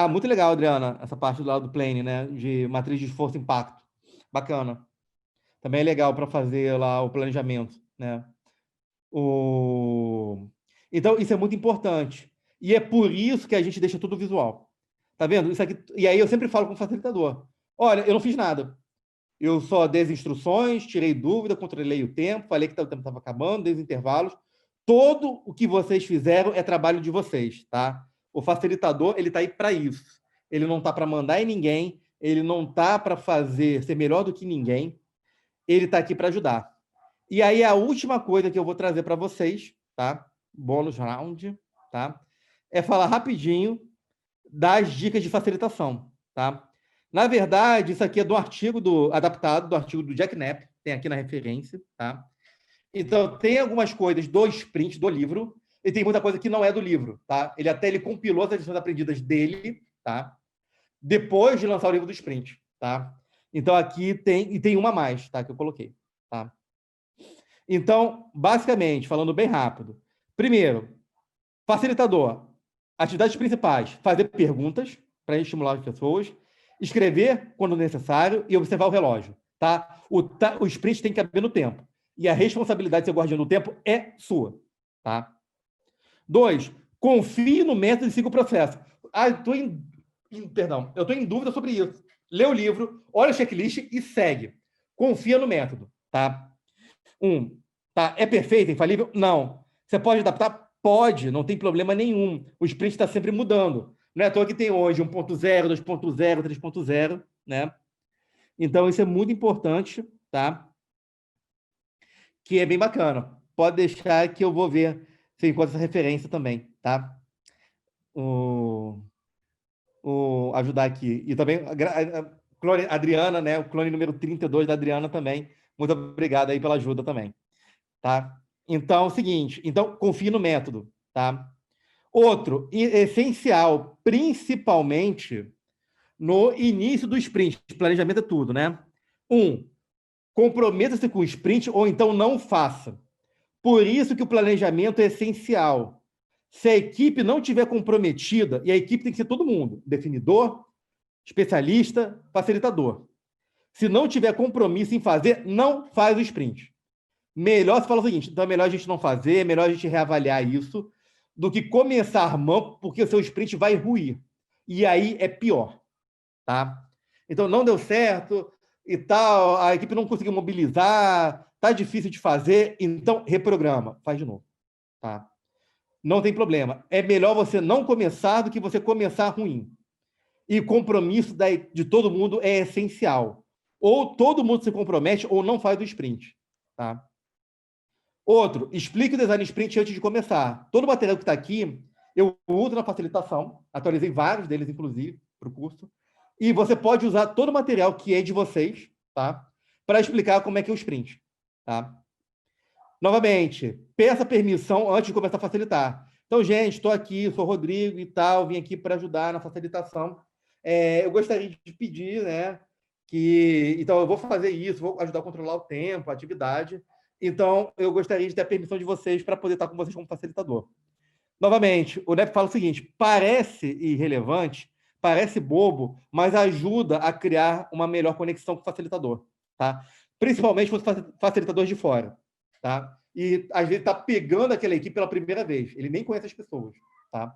Muito legal, Adriana, essa parte do lado do plane, né? De matriz de esforço e impacto. Bacana. Também é legal para fazer lá o planejamento, né? Então, isso é muito importante. E é por isso que a gente deixa tudo visual. Tá vendo? Isso aqui... E aí eu sempre falo com o facilitador. Olha, eu não fiz nada. Eu só dei as instruções, tirei dúvida, controlei o tempo, falei que o tempo estava acabando, dei os intervalos. Todo o que vocês fizeram é trabalho de vocês, tá? O facilitador, ele está aí para isso. Ele não está para mandar em ninguém, ele não está para ser melhor do que ninguém. Ele está aqui para ajudar. E aí, a última coisa que eu vou trazer para vocês, tá? Bônus round, tá? É falar rapidinho das dicas de facilitação, tá? Na verdade, isso aqui é do artigo adaptado do artigo do Jack Knapp, tem aqui na referência, tá? Então, tem algumas coisas do sprint do livro, e tem muita coisa que não é do livro, tá? Ele compilou as lições aprendidas dele, tá? Depois de lançar o livro do sprint, tá? Então, aqui tem uma mais, tá? Que eu coloquei, tá? Então, basicamente, falando bem rápido. Primeiro, facilitador. Atividades principais. Fazer perguntas para estimular as pessoas. Escrever quando necessário e observar o relógio, tá? O sprint tem que caber no tempo. E a responsabilidade de ser guardião do tempo é sua, tá? 2, confie no método e siga o processo. Eu estou em dúvida sobre isso. Lê o livro, olha o checklist e segue. Confia no método, tá? Tá? É perfeito, infalível? Não. Você pode adaptar? Pode, não tem problema nenhum. O sprint está sempre mudando. Não é à toa que tem hoje 1.0, 2.0, 3.0, né? Então, isso é muito importante, tá? Que é bem bacana. Pode deixar que eu vou ver se eu encontro essa referência também, tá? Ajudar aqui. E também a Adriana, né? O clone número 32 da Adriana também. Muito obrigado aí pela ajuda também, tá? Então, é o seguinte. Então, confie no método, tá? Outro, essencial, principalmente no início do sprint. Planejamento é tudo, né? 1, comprometa-se com o sprint ou então não faça. Por isso que o planejamento é essencial. Se a equipe não estiver comprometida, e a equipe tem que ser todo mundo, definidor, especialista, facilitador. Se não tiver compromisso em fazer, não faz o sprint. Melhor você fala o seguinte, então é melhor a gente não fazer, é melhor a gente reavaliar isso, do que começar a mão, porque o seu sprint vai ruir. E aí é pior, tá? Então, não deu certo e tal, a equipe não conseguiu mobilizar, tá difícil de fazer, então reprograma, faz de novo, tá? Não tem problema. É melhor você não começar do que você começar ruim. E compromisso de todo mundo é essencial. Ou todo mundo se compromete ou não faz o sprint, tá? Outro, explique o design sprint antes de começar. Todo o material que está aqui, eu uso na facilitação, atualizei vários deles, inclusive, para o curso, e você pode usar todo o material que é de vocês, tá? Para explicar como é que é o sprint, tá? Novamente, peça permissão antes de começar a facilitar. Então, gente, estou aqui, sou o Rodrigo e tal, vim aqui para ajudar na facilitação. Eu gostaria de pedir, né, então, eu vou fazer isso, vou ajudar a controlar o tempo, a atividade. Então, eu gostaria de ter a permissão de vocês para poder estar com vocês como facilitador. Novamente, o NEP fala o seguinte, parece irrelevante, parece bobo, mas ajuda a criar uma melhor conexão com o facilitador, tá? Principalmente com os facilitadores de fora, tá? E, às vezes, está pegando aquela equipe pela primeira vez. Ele nem conhece as pessoas, tá?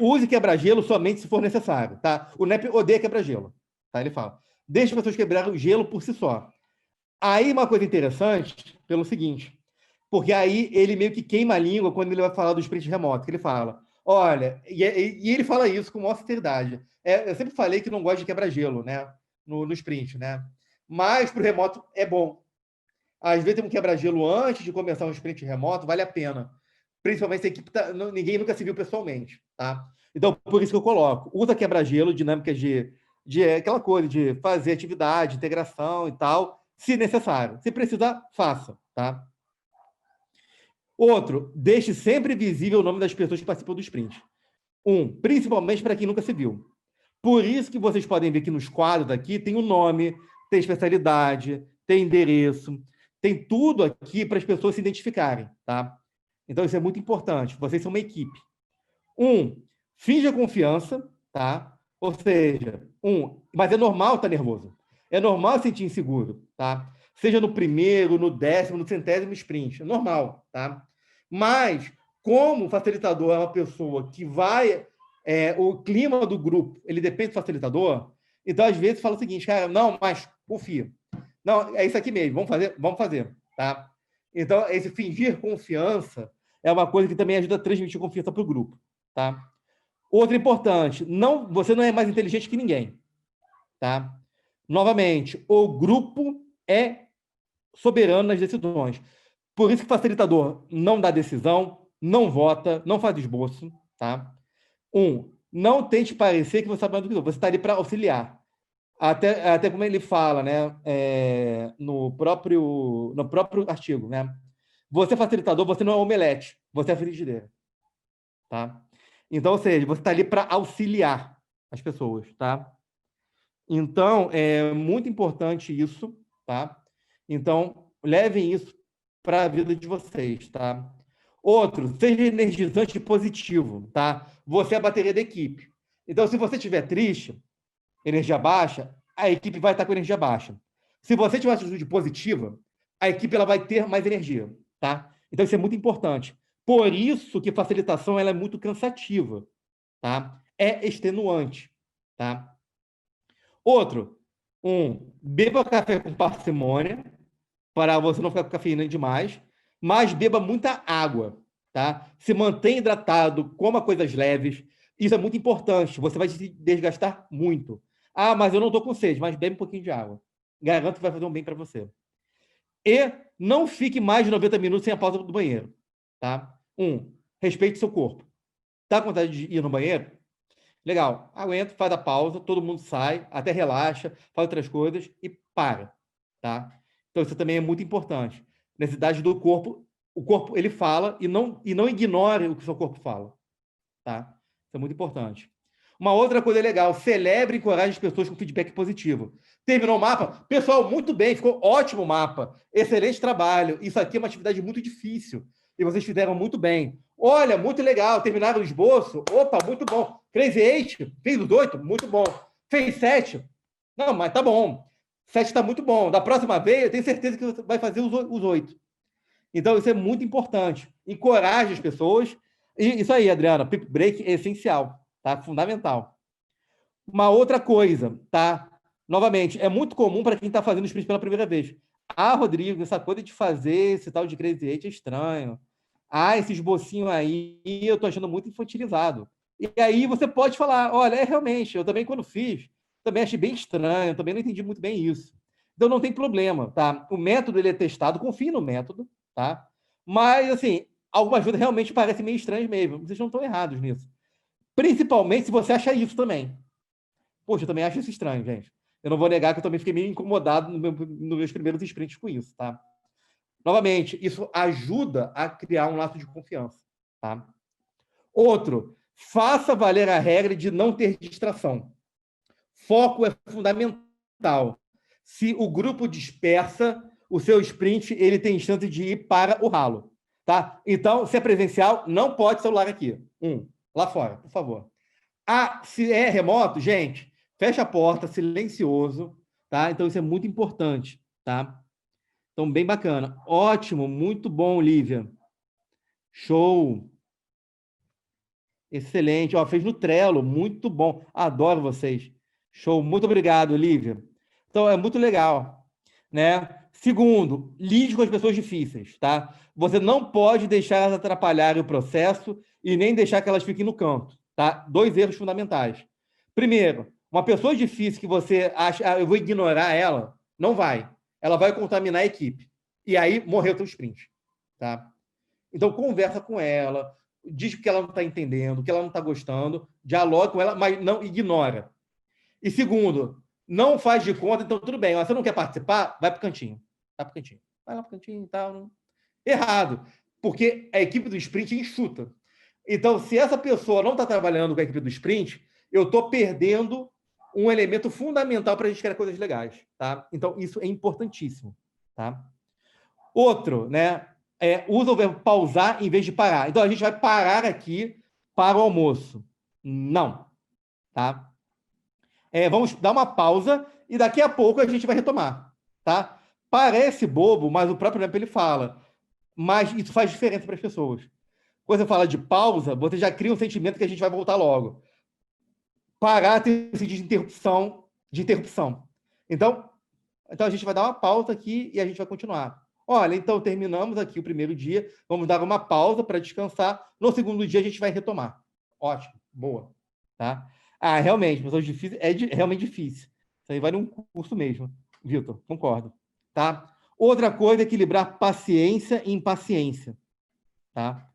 Use quebra-gelo somente se for necessário, tá? O NEP odeia quebra-gelo, tá? Ele fala, deixe as pessoas quebrarem o gelo por si só. Aí, uma coisa interessante, pelo seguinte, porque aí ele meio que queima a língua quando ele vai falar do sprint remoto, que ele fala, olha, e ele fala isso com maior sinceridade. Eu sempre falei que não gosto de quebra-gelo, né? No sprint, né? Mas para o remoto é bom. Às vezes tem um quebra-gelo antes de começar um sprint remoto, vale a pena. Principalmente se a equipe ninguém nunca se viu pessoalmente, tá? Então, por isso que eu coloco. Usa quebra-gelo, dinâmicas de aquela coisa de fazer atividade, integração e tal, se necessário. Se precisar, faça, tá? Outro, deixe sempre visível o nome das pessoas que participam do sprint. Principalmente para quem nunca se viu. Por isso que vocês podem ver que nos quadros aqui tem o nome, tem especialidade, tem endereço, tem tudo aqui para as pessoas se identificarem, tá? Então, isso é muito importante. Vocês são uma equipe. Finja confiança, tá? Ou seja, mas é normal estar nervoso. É normal sentir inseguro, tá? Seja no primeiro, no 10º, no 100º sprint. É normal, tá? Mas, como o facilitador é uma pessoa que vai... o clima do grupo, ele depende do facilitador, então, às vezes, fala o seguinte, cara, não, mas confia. Não, é isso aqui mesmo, vamos fazer, tá? Então, esse fingir confiança é uma coisa que também ajuda a transmitir confiança para o grupo, tá? Outro importante, você não é mais inteligente que ninguém, tá? Novamente, o grupo é soberano nas decisões. Por isso que o facilitador não dá decisão, não vota, não faz esboço, tá? Não tente parecer que você sabe mais do que você está ali para auxiliar. Até como ele fala, né, no próprio artigo, né? Você é facilitador, você não é omelete, você é frigideira, tá? Então, ou seja, você está ali para auxiliar as pessoas, tá? Então, é muito importante isso, tá? Então, levem isso para a vida de vocês, tá? Outro, seja energizante e positivo, tá? Você é a bateria da equipe. Então, se você estiver triste, energia baixa, a equipe vai estar com energia baixa. Se você tiver uma atitude positiva, a equipe ela vai ter mais energia, tá? Então, isso é muito importante. Por isso que facilitação ela é muito cansativa, tá? É extenuante, tá? Outro, beba café com parcimônia, para você não ficar com cafeína demais, mas beba muita água, tá? Se mantenha hidratado, coma coisas leves, isso é muito importante, você vai se desgastar muito. Ah, mas eu não estou com sede, mas bebe um pouquinho de água. Garanto que vai fazer um bem para você. E não fique mais de 90 minutos sem a pausa do banheiro, tá? Respeite seu corpo. Tá com vontade de ir no banheiro? Legal, aguenta, faz a pausa, todo mundo sai, até relaxa, faz outras coisas e para, tá? Então, isso também é muito importante. Necessidade do corpo, o corpo, ele fala e não ignore o que o seu corpo fala, tá? Isso é muito importante. Uma outra coisa legal, celebre e encoraje as pessoas com feedback positivo. Terminou o mapa? Pessoal, muito bem, ficou ótimo o mapa. Excelente trabalho. Isso aqui é uma atividade muito difícil e vocês fizeram muito bem. Olha, muito legal, terminaram o esboço? Opa, muito bom. Crazy 8, fez os 8? Muito bom. Fez 7? Não, mas tá bom. 7 está muito bom. Da próxima vez, eu tenho certeza que você vai fazer os 8. Então, isso é muito importante. Encoraje as pessoas. E isso aí, Adriana, pip break é essencial, tá? Fundamental. Uma outra coisa, tá? Novamente, é muito comum para quem está fazendo sprint pela primeira vez. Ah, Rodrigo, essa coisa de fazer esse tal de Crazy 8 é estranho. Ah, esse esbocinho aí, eu estou achando muito infantilizado. E aí você pode falar, olha, realmente, eu também quando fiz, também achei bem estranho, também não entendi muito bem isso. Então não tem problema, tá? O método ele é testado, confie no método, tá? Mas, assim, algumas coisas realmente parecem meio estranhas mesmo. Vocês não estão errados nisso. Principalmente se você acha isso também. Poxa, eu também acho isso estranho, gente. Eu não vou negar que eu também fiquei meio incomodado nos meus primeiros sprints com isso, tá? Novamente, isso ajuda a criar um laço de confiança, tá? Outro, faça valer a regra de não ter distração. Foco é fundamental. Se o grupo dispersa, o seu sprint ele tem chance de ir para o ralo, tá? Então, se é presencial, não pode celular aqui. Lá fora, por favor. Se é remoto, gente, fecha a porta, silencioso, tá? Então, isso é muito importante, tá? Então, bem bacana. Ótimo, muito bom, Lívia. Show. Excelente. Ó, fez no Trello, muito bom. Adoro vocês. Show. Muito obrigado, Lívia. Então, é muito legal, né? Segundo, lide com as pessoas difíceis, tá? Você não pode deixar elas atrapalharem o processo e nem deixar que elas fiquem no canto, tá? 2 erros fundamentais. Primeiro, uma pessoa difícil que você acha, eu vou ignorar ela, não vai. Ela vai contaminar a equipe. E aí, morreu o teu sprint, tá? Então, conversa com ela, diz que ela não está entendendo, que ela não está gostando, dialoga com ela, mas não ignora. E segundo, não faz de conta, então tudo bem, você não quer participar? Vai para o cantinho. Vai para o cantinho. Vai lá para o cantinho e tal. Errado, porque a equipe do sprint enxuta. Então, se essa pessoa não está trabalhando com a equipe do sprint, eu estou perdendo um elemento fundamental para a gente criar coisas legais, tá? Então, isso é importantíssimo, tá? Outro, né? Usa o verbo pausar em vez de parar. Então, a gente vai parar aqui para o almoço. Não, tá? Vamos dar uma pausa e daqui a pouco a gente vai retomar, tá? Parece bobo, mas o próprio Lemp ele fala. Mas isso faz diferença para as pessoas. Quando você fala de pausa, você já cria um sentimento que a gente vai voltar logo. Parar tem o sentido de interrupção. Então, a gente vai dar uma pausa aqui e a gente vai continuar. Olha, então terminamos aqui o primeiro dia, vamos dar uma pausa para descansar. No segundo dia a gente vai retomar. Ótimo, boa. Tá? Realmente, pessoas difíceis realmente difícil. Isso aí vale um curso mesmo, Vitor, concordo. Tá? Outra coisa é equilibrar paciência e impaciência. Tá?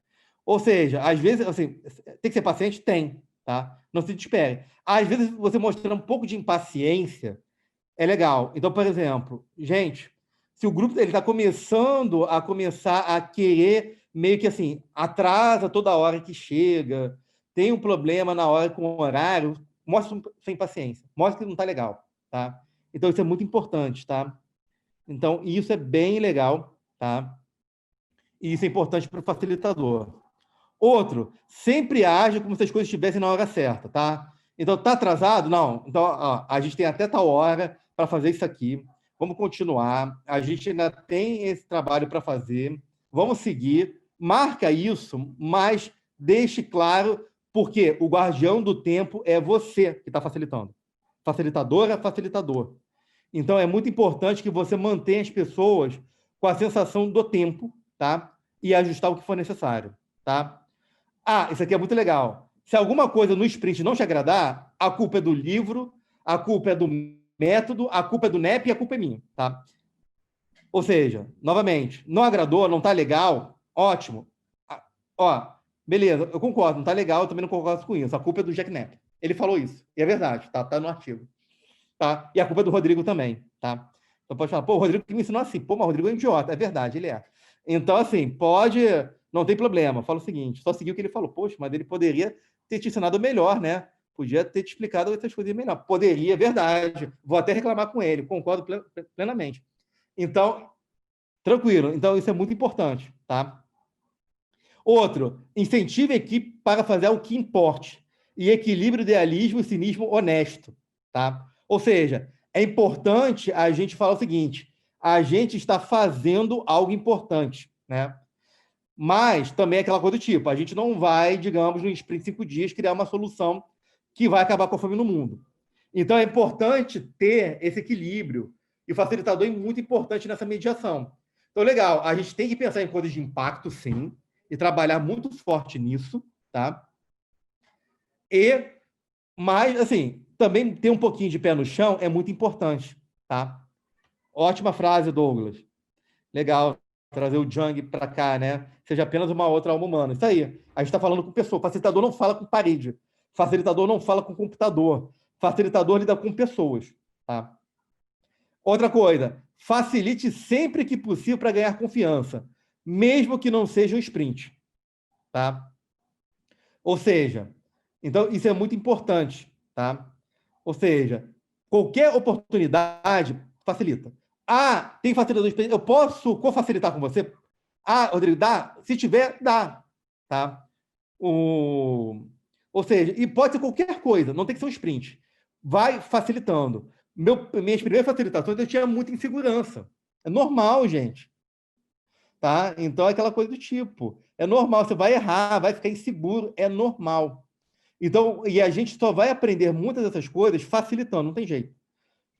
Ou seja, às vezes, assim, tem que ser paciente? Tem. Tá? Não se desespere. Às vezes, você mostrar um pouco de impaciência é legal. Então, por exemplo, gente, se o grupo está começando a querer meio que assim, atrasa toda hora que chega, tem um problema na hora com o horário, mostra sem paciência, mostra que não está legal, tá? Então, isso é muito importante, tá? Então, isso é bem legal, tá? E isso é importante para o facilitador. Outro, sempre age como se as coisas estivessem na hora certa, tá? Então, tá atrasado? Não. Então, ó, a gente tem até tal hora para fazer isso aqui. Vamos continuar. A gente ainda tem esse trabalho para fazer. Vamos seguir. Marca isso, mas deixe claro, porque o guardião do tempo é você que está facilitando. Facilitador é facilitador. Então, é muito importante que você mantenha as pessoas com a sensação do tempo, tá? E ajustar o que for necessário, tá? Isso aqui é muito legal. Se alguma coisa no sprint não te agradar, a culpa é do livro, a culpa é do método, a culpa é do NEP e a culpa é minha, tá? Ou seja, novamente, não agradou, não tá legal, ótimo. Beleza, eu concordo, não tá legal, eu também não concordo com isso. A culpa é do Jack Knapp. Ele falou isso, e é verdade, tá no artigo. Tá? E a culpa é do Rodrigo também, tá? Então pode falar, o Rodrigo que me ensinou assim. Mas o Rodrigo é um idiota. É verdade, ele é. Então, assim, não tem problema. Fala o seguinte, só seguir o que ele falou. Poxa, mas ele poderia ter te ensinado melhor, né? Podia ter te explicado essas coisas melhor. Poderia, é verdade. Vou até reclamar com ele, concordo plenamente. Então, tranquilo. Então, isso é muito importante, tá? Outro, incentive a equipe para fazer o que importe e equilíbrio idealismo e cinismo honesto, tá? Ou seja, é importante a gente falar o seguinte, a gente está fazendo algo importante, né? Mas também é aquela coisa do tipo, a gente não vai, digamos, no sprint 5 dias, criar uma solução que vai acabar com a fome no mundo. Então, é importante ter esse equilíbrio, e o facilitador é muito importante nessa mediação. Então, legal, a gente tem que pensar em coisas de impacto, sim, e trabalhar muito forte nisso, tá? Mas, assim, também ter um pouquinho de pé no chão é muito importante, tá? Ótima frase, Douglas. Legal. trazer o Jung para cá, né? Seja apenas uma outra alma humana. Isso aí. A gente está falando com pessoa. Facilitador não fala com parede. Facilitador não fala com computador. Facilitador lida com pessoas. Tá? Outra coisa, facilite sempre que possível para ganhar confiança, mesmo que não seja um sprint. Tá? Ou seja, então isso é muito importante. Tá? Ou seja, qualquer oportunidade facilita. Ah, tem facilitador de experiência, eu posso co-facilitar com você? Ah, Rodrigo, dá? Se tiver, dá. Tá? Ou seja, e pode ser qualquer coisa, não tem que ser um sprint. Vai facilitando. Minhas primeiras facilitações eu tinha muita insegurança. É normal, gente. Tá? Então é aquela coisa do tipo. É normal, você vai errar, vai ficar inseguro, é normal. Então, e a gente só vai aprender muitas dessas coisas facilitando, não tem jeito.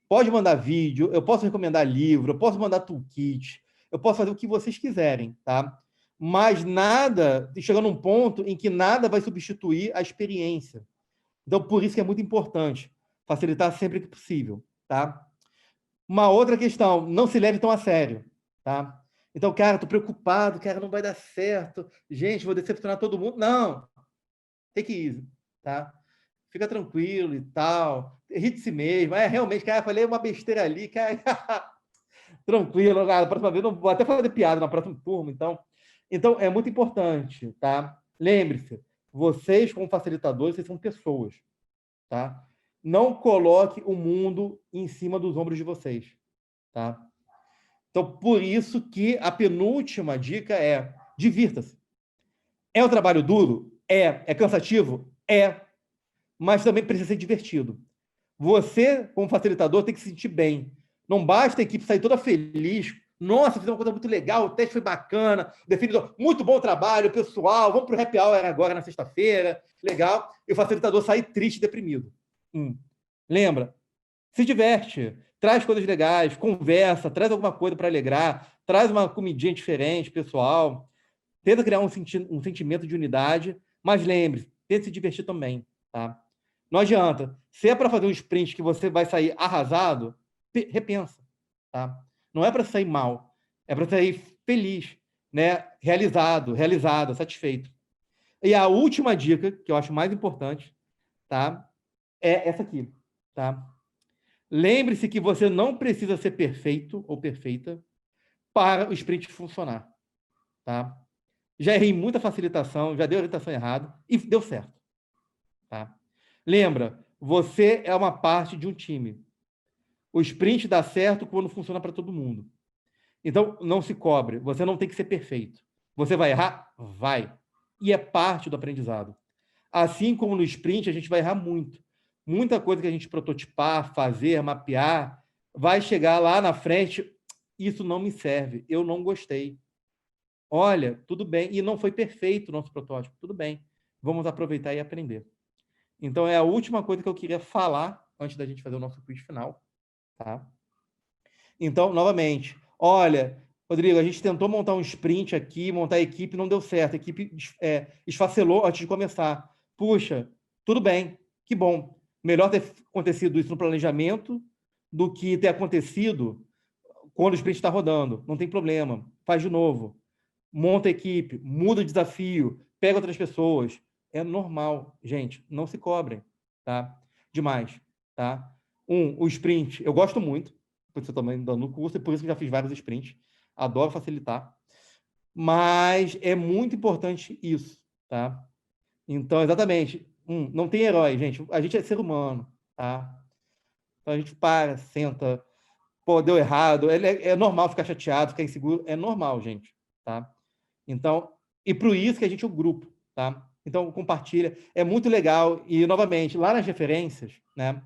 Pode mandar vídeo, eu posso recomendar livro, eu posso mandar toolkit, eu posso fazer o que vocês quiserem, tá? Mas nada, chegando num ponto em que nada vai substituir a experiência. Então, por isso que é muito importante facilitar sempre que possível, tá? Uma outra questão, não se leve tão a sério, tá? Então, cara, tô preocupado, cara, não vai dar certo. Gente, vou decepcionar todo mundo. Não, take it easy, tá? Fica tranquilo e tal, ri de si mesmo. Realmente, cara, falei uma besteira ali, cara. Tranquilo, cara, próxima vez não vou até fazer piada na próxima turma, então é muito importante, tá? Lembre-se, vocês como facilitadores, vocês são pessoas, tá? Não coloque o mundo em cima dos ombros de vocês, tá? Então, por isso que a penúltima dica é divirta-se. É um trabalho duro? É cansativo? Mas também precisa ser divertido. Você, como facilitador, tem que se sentir bem. Não basta a equipe sair toda feliz. Nossa, fizemos uma coisa muito legal, o teste foi bacana, o definidor, muito bom trabalho, pessoal, vamos para o happy hour agora na sexta-feira, legal. E o facilitador sair triste e deprimido. Lembra? Se diverte, traz coisas legais, conversa, traz alguma coisa para alegrar, traz uma comidinha diferente, pessoal. Tenta criar um sentimento de unidade, mas lembre-se, tenta se divertir também, tá? Não adianta. Se é para fazer um sprint que você vai sair arrasado, repensa, tá? Não é para sair mal, é para sair feliz, né? Realizado, satisfeito. E a última dica, que eu acho mais importante, tá? É essa aqui, tá? Lembre-se que você não precisa ser perfeito ou perfeita para o sprint funcionar, tá? Já errei muita facilitação, já dei orientação errada e deu certo, tá? Lembra, você é uma parte de um time. O sprint dá certo quando funciona para todo mundo. Então, não se cobre. Você não tem que ser perfeito. Você vai errar? Vai. E é parte do aprendizado. Assim como no sprint, a gente vai errar muito. Muita coisa que a gente prototipar, fazer, mapear, vai chegar lá na frente, isso não me serve, eu não gostei. Olha, tudo bem, e não foi perfeito o nosso protótipo, tudo bem. Vamos aproveitar e aprender. Então, é a última coisa que eu queria falar antes da gente fazer o nosso quiz final. Tá? Então, novamente, olha, Rodrigo, a gente tentou montar um sprint aqui, montar a equipe, não deu certo. A equipe esfacelou antes de começar. Puxa, tudo bem, que bom. Melhor ter acontecido isso no planejamento do que ter acontecido quando o sprint está rodando. Não tem problema, faz de novo. Monta a equipe, muda o desafio, pega outras pessoas. É normal, gente, não se cobrem, tá? Demais, tá? O sprint, eu gosto muito, por isso eu também dando no curso, e por isso que já fiz vários sprints, adoro facilitar, mas é muito importante isso, tá? Então, exatamente, não tem herói, gente, a gente é ser humano, tá? Então a gente para, senta, pô, deu errado, é normal ficar chateado, ficar inseguro, é normal, gente, tá? Então, e por isso que a gente é um grupo, tá? Então, compartilha, é muito legal. E, novamente, lá nas referências, né?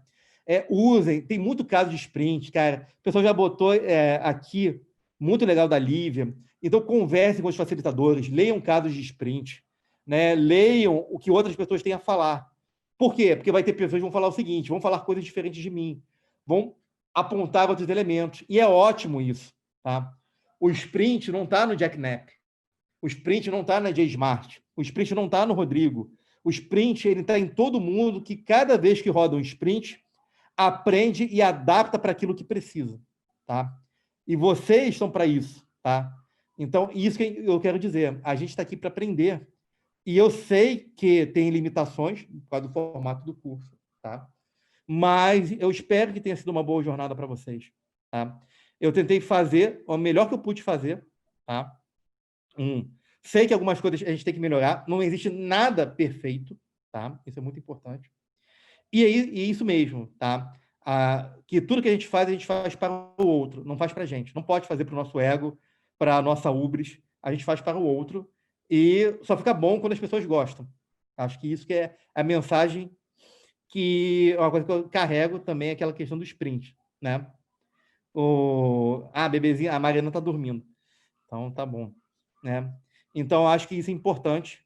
Usem, tem muito caso de sprint, cara. O pessoal já botou aqui, muito legal da Lívia. Então, conversem com os facilitadores, leiam casos de sprint, né? Leiam o que outras pessoas têm a falar. Por quê? Porque vai ter pessoas que vão falar o seguinte, vão falar coisas diferentes de mim, vão apontar outros elementos. E é ótimo isso, tá? O sprint não está no Jack Knapp. O sprint não está na J-Smart. O sprint não está no Rodrigo. O sprint está em todo mundo que, cada vez que roda um sprint, aprende e adapta para aquilo que precisa. Tá? E vocês estão para isso. Tá? Então, isso que eu quero dizer. A gente está aqui para aprender. E eu sei que tem limitações por causa do formato do curso, tá? Mas eu espero que tenha sido uma boa jornada para vocês, tá? Eu tentei fazer o melhor que eu pude fazer, tá? Sei que algumas coisas a gente tem que melhorar. Não existe nada perfeito, tá? Isso é muito importante. E é isso mesmo, tá? Que tudo que a gente faz para o outro, não faz para a gente. Não pode fazer para o nosso ego, para a nossa ubris. A gente faz para o outro e só fica bom quando as pessoas gostam. Acho que isso que é a mensagem que uma coisa que eu carrego também é aquela questão do sprint, né? Bebezinha, a Mariana está dormindo. Então, tá bom, né? Então, acho que isso é importante.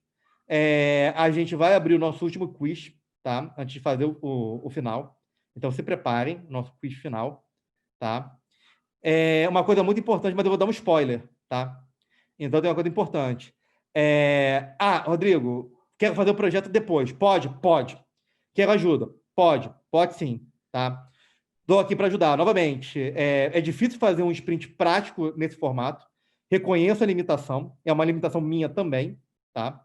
A gente vai abrir o nosso último quiz, tá? Antes de fazer o final. Então, se preparem, nosso quiz final, tá? Uma coisa muito importante, mas eu vou dar um spoiler, tá? Então, tem uma coisa importante. Rodrigo, quero fazer o projeto depois. Pode? Pode. Quero ajuda? Pode sim, tá? Estou aqui para ajudar. Novamente, é difícil fazer um sprint prático nesse formato. Reconheço a limitação. É uma limitação minha também, tá?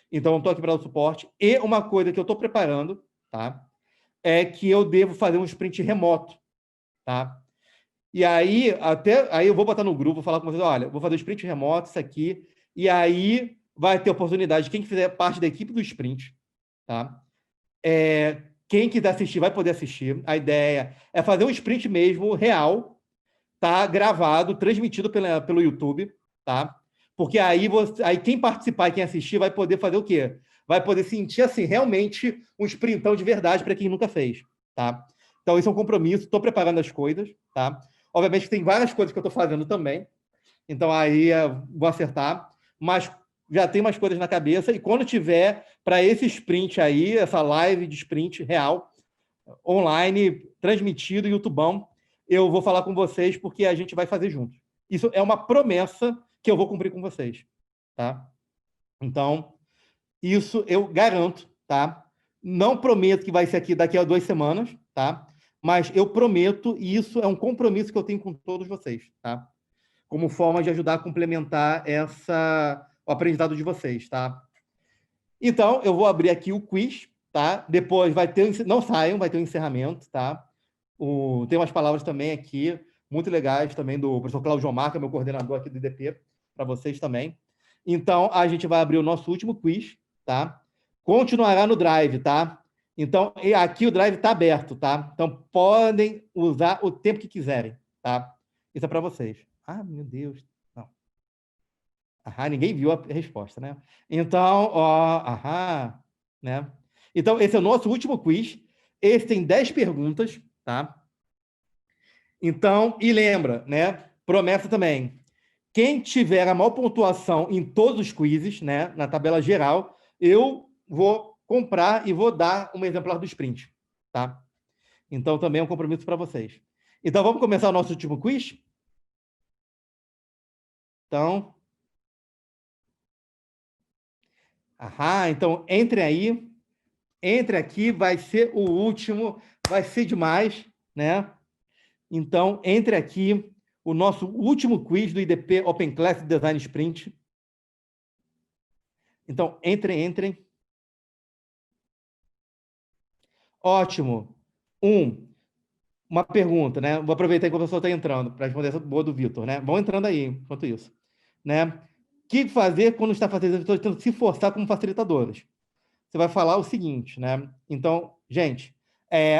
Então, estou aqui para dar o suporte. E uma coisa que eu estou preparando, tá? É que eu devo fazer um sprint remoto, tá? E aí eu vou botar no grupo, vou falar com vocês, olha, vou fazer o sprint remoto, isso aqui, e aí vai ter oportunidade de quem fizer parte da equipe do sprint, tá? Quem quiser assistir vai poder assistir. A ideia é fazer um sprint mesmo, real, tá? Gravado, transmitido pelo YouTube, tá? Porque aí quem participar e quem assistir vai poder fazer o quê? Vai poder sentir, assim, realmente um sprintão de verdade para quem nunca fez, tá? Então, isso é um compromisso, estou preparando as coisas, tá? Obviamente, tem várias coisas que eu estou fazendo também, então aí vou acertar, mas já tem umas coisas na cabeça, e quando tiver para esse sprint aí, essa live de sprint real, online, transmitido, YouTubão, eu vou falar com vocês porque a gente vai fazer juntos. Isso é uma promessa que eu vou cumprir com vocês, tá? Então, isso eu garanto, tá? Não prometo que vai ser aqui daqui a 2 semanas, tá? Mas eu prometo, e isso é um compromisso que eu tenho com todos vocês, tá? Como forma de ajudar a complementar o aprendizado de vocês, tá? Então, eu vou abrir aqui o quiz, tá? Depois vai ter... Não saiam, vai ter um encerramento, tá? Tem umas palavras também aqui, muito legais também, do professor Cláudio Omar, que é meu coordenador aqui do IDP, para vocês também. Então, a gente vai abrir o nosso último quiz, tá? Continuará no Drive, tá? Então, aqui o Drive está aberto, tá? Então, podem usar o tempo que quiserem, tá? Isso é para vocês. Meu Deus. Não. Ninguém viu a resposta, né? Então, né? Então, esse é o nosso último quiz. Esse tem 10 perguntas, tá? Então, e lembra, né? Promessa também. Quem tiver a maior pontuação em todos os quizzes, né? Na tabela geral, eu vou comprar e vou dar um exemplar do sprint, tá? Então, também é um compromisso para vocês. Então, vamos começar o nosso último quiz? Então... então, entre aí. Entre aqui, vai ser o último. Vai ser demais, né? Então, entre aqui, o nosso último quiz do IDP Open Class Design Sprint. Então, entrem. Ótimo. Uma pergunta, né? Vou aproveitar enquanto o pessoal está entrando para responder essa boa do Vitor, né? Vão entrando aí, enquanto isso. Né? O que fazer quando está tentando se forçar como facilitadores? Você vai falar o seguinte, né? Então, gente,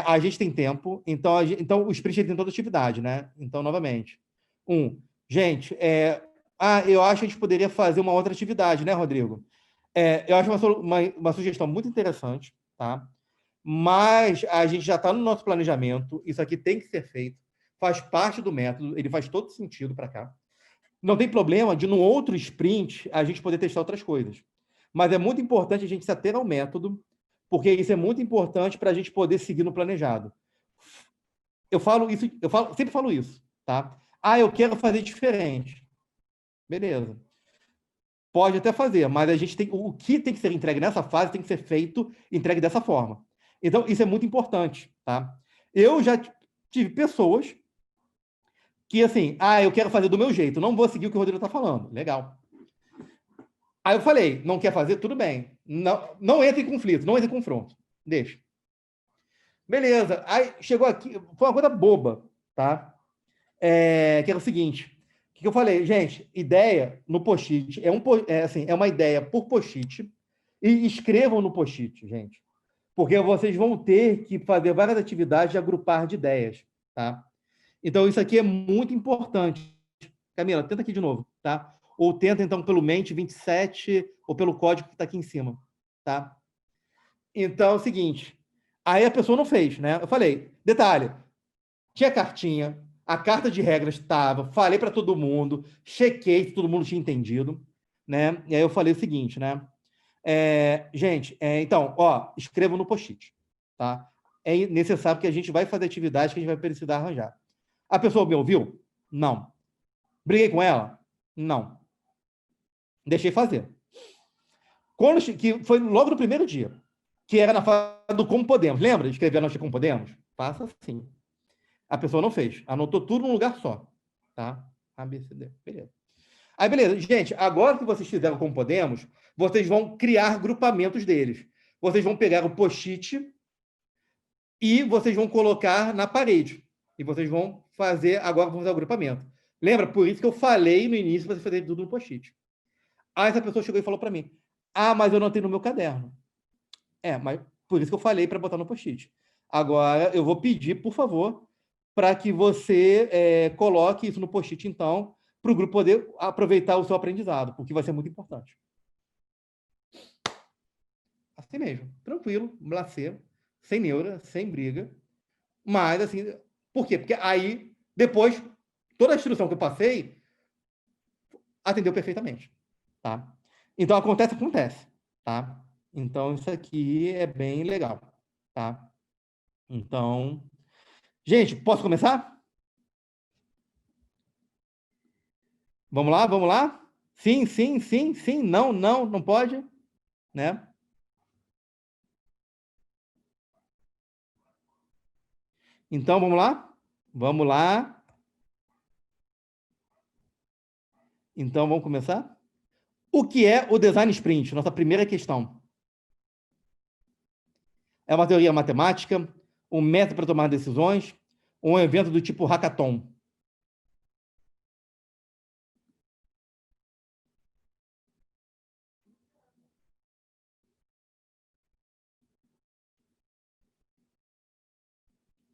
a gente tem tempo, então o sprint tem toda atividade, né? Então, novamente. Gente, eu acho que a gente poderia fazer uma outra atividade, né, Rodrigo? Eu acho uma sugestão muito interessante, tá? Mas a gente já está no nosso planejamento, isso aqui tem que ser feito, faz parte do método, ele faz todo sentido para cá. Não tem problema de, no outro sprint, a gente poder testar outras coisas. Mas é muito importante a gente se ater ao método, porque isso é muito importante para a gente poder seguir no planejado. Sempre falo isso, tá? Eu quero fazer diferente. Beleza. Pode até fazer, mas o que tem que ser entregue nessa fase tem que ser entregue dessa forma. Então, isso é muito importante, tá? Eu já tive pessoas que assim, eu quero fazer do meu jeito, não vou seguir o que o Rodrigo está falando. Legal. Aí eu falei, não quer fazer? Tudo bem. Não, não entre em conflito, não entre em confronto. Deixa. Beleza. Aí chegou aqui, foi uma coisa boba, tá? Que era o seguinte, o que eu falei? Gente, ideia no post-it, é uma ideia por post-it, e escrevam no post-it, gente. Porque vocês vão ter que fazer várias atividades de agrupar de ideias, tá? Então, isso aqui é muito importante. Camila, tenta aqui de novo, tá? Ou tenta, então, pelo Mente 27 ou pelo código que está aqui em cima, tá? Então, é o seguinte, aí a pessoa não fez, né? Eu falei, detalhe, tinha cartinha, a carta de regras estava, falei para todo mundo, chequei se todo mundo tinha entendido, né? E aí eu falei o seguinte, né? Gente, então, escrevam no post-it, tá? É necessário que a gente vai fazer atividades que a gente vai precisar arranjar. A pessoa me ouviu? Não. Briguei com ela? Não. Deixei fazer. Que foi logo no primeiro dia, que era na fase do Como Podemos. Lembra de escrever a nossa Como Podemos? Faça assim. A pessoa não fez. Anotou tudo num lugar só. Tá? A, B, C, D. Beleza. Aí, beleza. Gente, agora que vocês fizeram Como Podemos, vocês vão criar grupamentos deles. Vocês vão pegar o post-it e vocês vão colocar na parede. E vocês vão fazer, agora vão fazer o grupamento. Lembra? Por isso que eu falei no início para vocês fazerem tudo no post-it. Aí essa pessoa chegou e falou para mim, mas eu não tenho no meu caderno. Mas por isso que eu falei para botar no post-it. Agora, eu vou pedir, por favor, para que você coloque isso no post-it, então, para o grupo poder aproveitar o seu aprendizado, porque vai ser muito importante. Assim mesmo, tranquilo, glacê, sem neura, sem briga, mas assim, por quê? Porque aí, depois, toda a instrução que eu passei, atendeu perfeitamente, tá? Então, acontece, tá? Então, isso aqui é bem legal, tá? Então, gente, posso começar? Vamos lá, vamos lá? Sim, sim, sim, sim, não, não, não pode, né? Então, vamos lá? Vamos lá. Então, vamos começar? O que é o Design Sprint? Nossa primeira questão. É uma teoria matemática, um método para tomar decisões, ou um evento do tipo hackathon?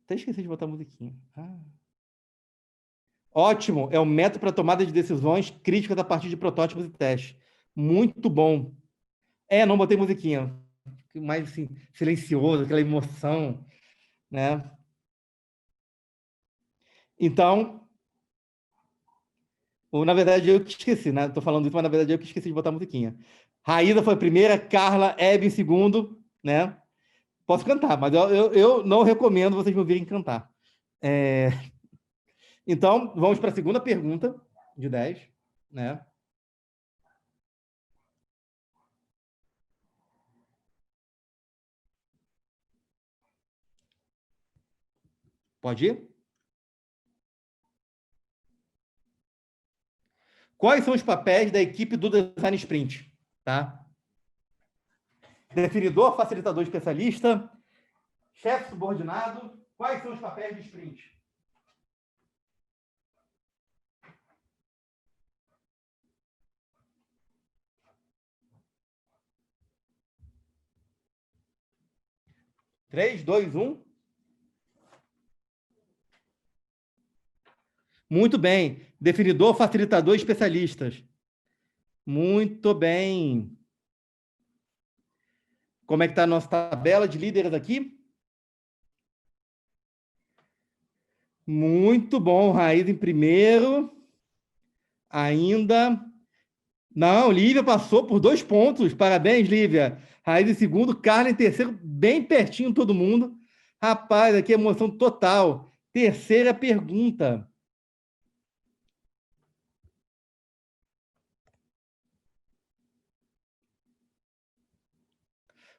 Até esqueci de botar a musiquinha. Ótimo, é um método para tomada de decisões críticas a partir de protótipos e testes. Muito bom. Não botei musiquinha. Mais assim, silencioso, aquela emoção, né? Então, na verdade, eu que esqueci, né? Estou falando isso, mas na verdade eu que esqueci de botar a musiquinha. Raíza foi a primeira, Carla, Hebe em segundo, né? Posso cantar, mas eu não recomendo vocês me ouvirem cantar. Então, vamos para a segunda pergunta de 10, né? Pode ir? Quais são os papéis da equipe do Design Sprint? Tá? Definidor, facilitador, especialista, chefe subordinado. Quais são os papéis do sprint? Três, dois, um. Muito bem. Definidor, facilitador, especialistas. Muito bem. Como é que está a nossa tabela de líderes aqui? Muito bom. Raiz em primeiro. Ainda. Não, Lívia passou por 2 pontos. Parabéns, Lívia. Raiz em segundo, Carla em terceiro, bem pertinho todo mundo. Rapaz, aqui é emoção total. Terceira pergunta.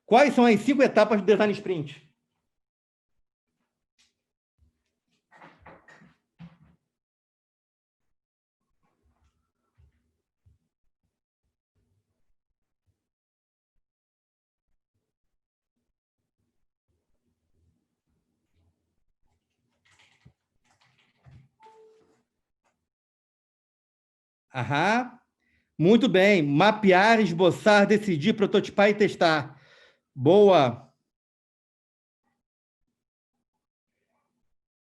Quais são as 5 etapas do Design Sprint? Aham. Muito bem. Mapear, esboçar, decidir, prototipar e testar. Boa.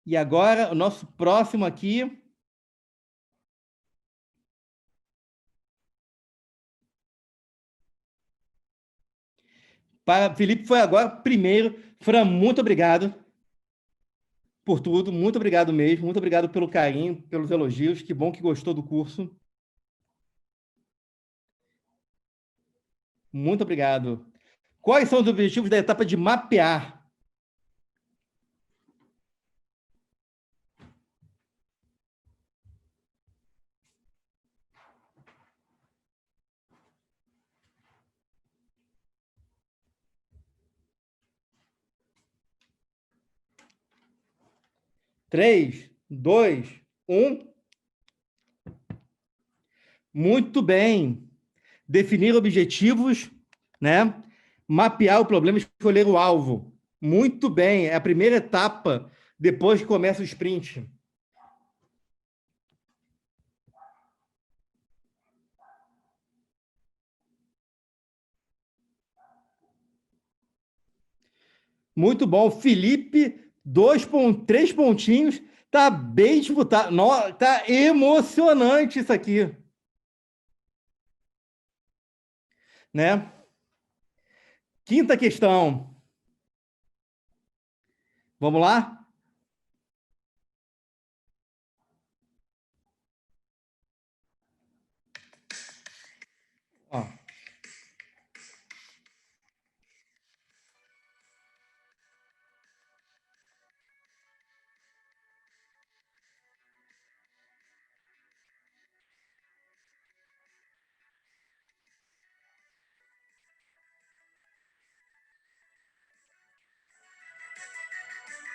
E agora, o nosso próximo aqui. Felipe foi agora primeiro. Fran, muito obrigado por tudo. Muito obrigado mesmo. Muito obrigado pelo carinho, pelos elogios. Que bom que gostou do curso. Muito obrigado. Quais são os objetivos da etapa de mapear? Três, dois, um. Muito bem. Definir objetivos, né? Mapear o problema e escolher o alvo. Muito bem. É a primeira etapa depois que começa o sprint. Muito bom. Felipe, 3 pontinhos. Tá bem disputado. Tá emocionante isso aqui. Né? Quinta questão. Vamos lá? Ó.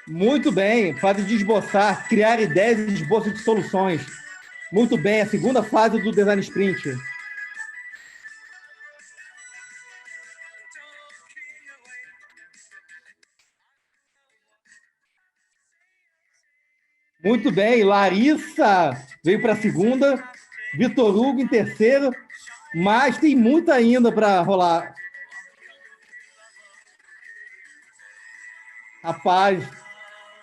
Muito bem. Fase de esboçar, criar ideias e esboço de soluções. Muito bem. A segunda fase do design sprint. Muito bem, Larissa veio para a segunda, Vitor Hugo em terceiro, mas tem muito ainda para rolar. Rapaz,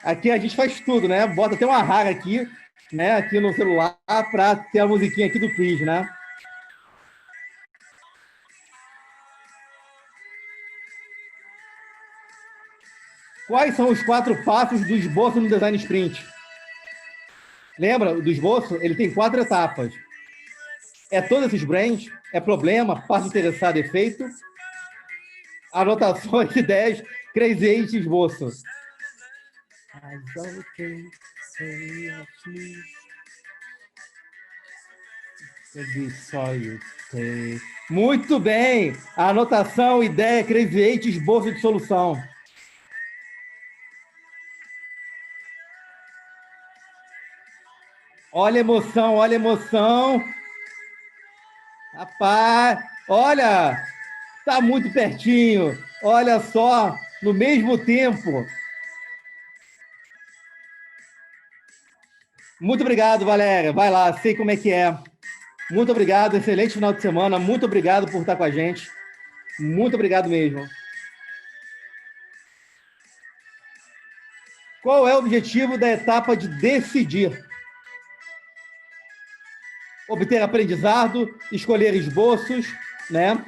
aqui a gente faz tudo, né? Bota até uma rara aqui, né? Aqui no celular para ter a musiquinha aqui do quiz, né? Quais são os 4 passos do esboço no design sprint? Lembra do esboço? Ele tem 4 etapas. É todos esses brands, é problema, passo interessado, efeito, anotações, ideias, crazy eight, esboço. Muito bem! Anotação, ideia, crazy eight, esboço de solução. Olha a emoção, olha a emoção. Rapaz, olha, tá muito pertinho. Olha só, no mesmo tempo. Muito obrigado, Valéria. Vai lá, sei como é que é. Muito obrigado, excelente final de semana. Muito obrigado por estar com a gente. Muito obrigado mesmo. Qual é o objetivo da etapa de decidir? Obter aprendizado, escolher esboços, né?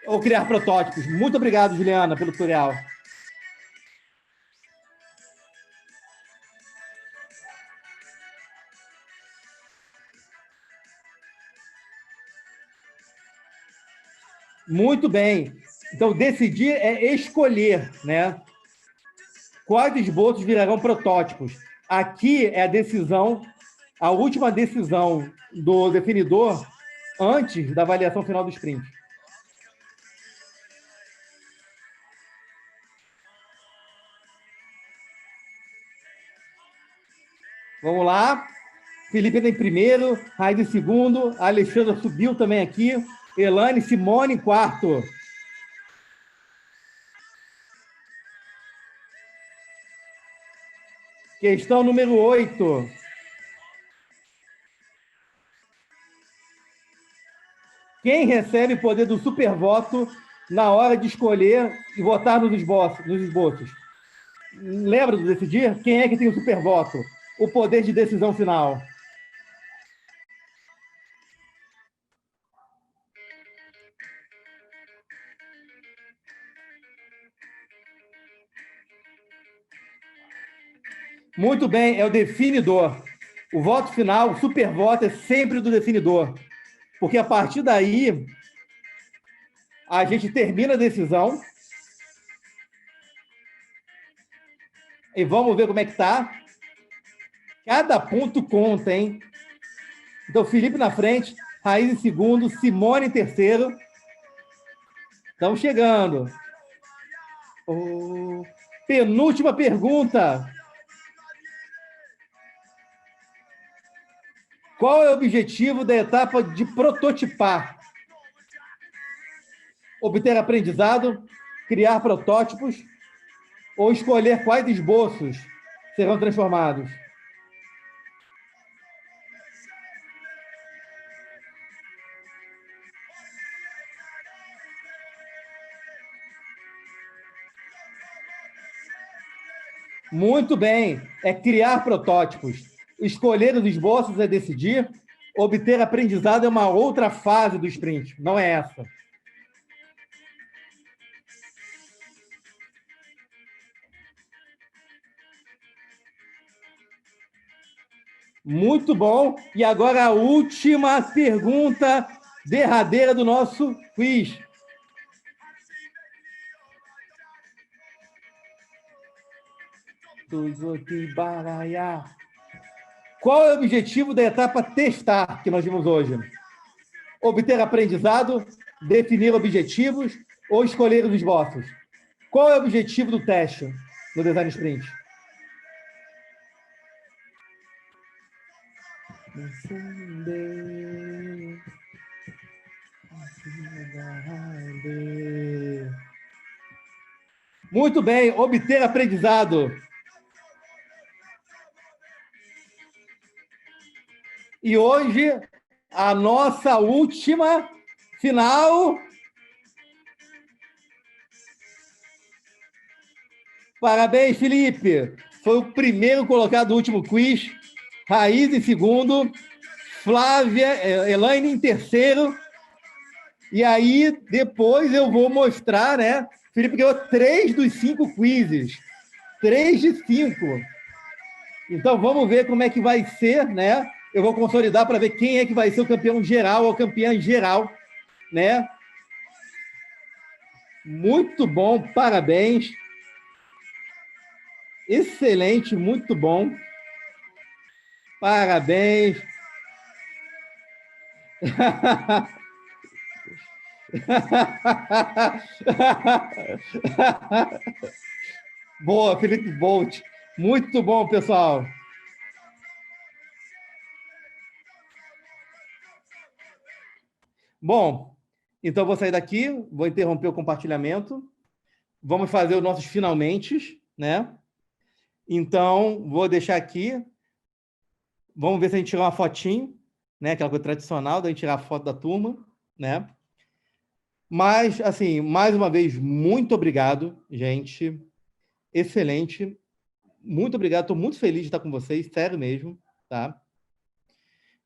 Ou criar protótipos. Muito obrigado, Juliana, pelo tutorial. Muito bem. Então, decidir é escolher, né? Quais esboços virarão protótipos? Aqui é a decisão, a última decisão do definidor antes da avaliação final do sprint. Vamos lá. Felipe em primeiro, Raid em segundo, a Alexandra subiu também aqui, Elane, Simone em quarto. Questão número 8. Quem recebe o poder do supervoto na hora de escolher e votar nos esboços? Lembra do decidir? Quem é que tem o supervoto? O poder de decisão final. Muito bem, é o definidor. O voto final, o supervoto, é sempre do definidor. Porque a partir daí, a gente termina a decisão. E vamos ver como é que tá. Cada ponto conta, hein? Então, Felipe na frente, Raiz em segundo, Simone em terceiro. Estamos chegando. Penúltima pergunta. Qual é o objetivo da etapa de prototipar? Obter aprendizado, criar protótipos ou escolher quais esboços serão transformados? Muito bem, é criar protótipos. Escolher os esboços é decidir. Obter aprendizado é uma outra fase do sprint, não é essa. Muito bom. E agora a última pergunta derradeira do nosso quiz. Qual é o objetivo da etapa testar que nós vimos hoje? Obter aprendizado, definir objetivos ou escolher os esboços? Qual é o objetivo do teste no Design Sprint? Muito bem, obter aprendizado. E hoje, a nossa última final. Parabéns, Felipe. Foi o primeiro colocado do último quiz. Raiz em segundo. Flávia, Elaine em terceiro. E aí, depois eu vou mostrar, né? Felipe ganhou 3 dos 5 quizzes. 3 de 5. Então, vamos ver como é que vai ser, né? Eu vou consolidar para ver quem é que vai ser o campeão geral ou campeã geral, né? Muito bom, parabéns. Excelente, muito bom. Parabéns. Boa, Felipe Bolt. Muito bom, pessoal. Bom, então vou sair daqui, vou interromper o compartilhamento. Vamos fazer os nossos finalmente, né? Então, vou deixar aqui. Vamos ver se a gente tira uma fotinho, né? Aquela coisa tradicional da gente tirar a foto da turma, né? Mas, assim, mais uma vez, muito obrigado, gente. Excelente. Muito obrigado. Estou muito feliz de estar com vocês, sério mesmo, tá?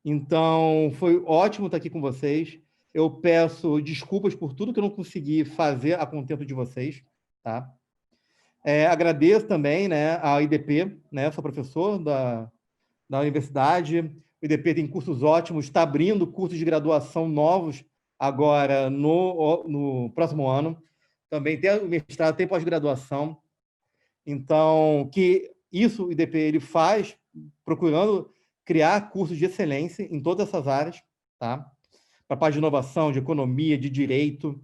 Então, foi ótimo estar aqui com vocês. Eu peço desculpas por tudo que eu não consegui fazer a contento de vocês, tá? Agradeço também, né, a IDP, né? Sou professor da universidade. O IDP tem cursos ótimos, está abrindo cursos de graduação novos agora no próximo ano. Também tem o mestrado, tem pós-graduação. Então, que isso o IDP ele faz procurando criar cursos de excelência em todas essas áreas, tá? Para a parte de inovação, de economia, de direito.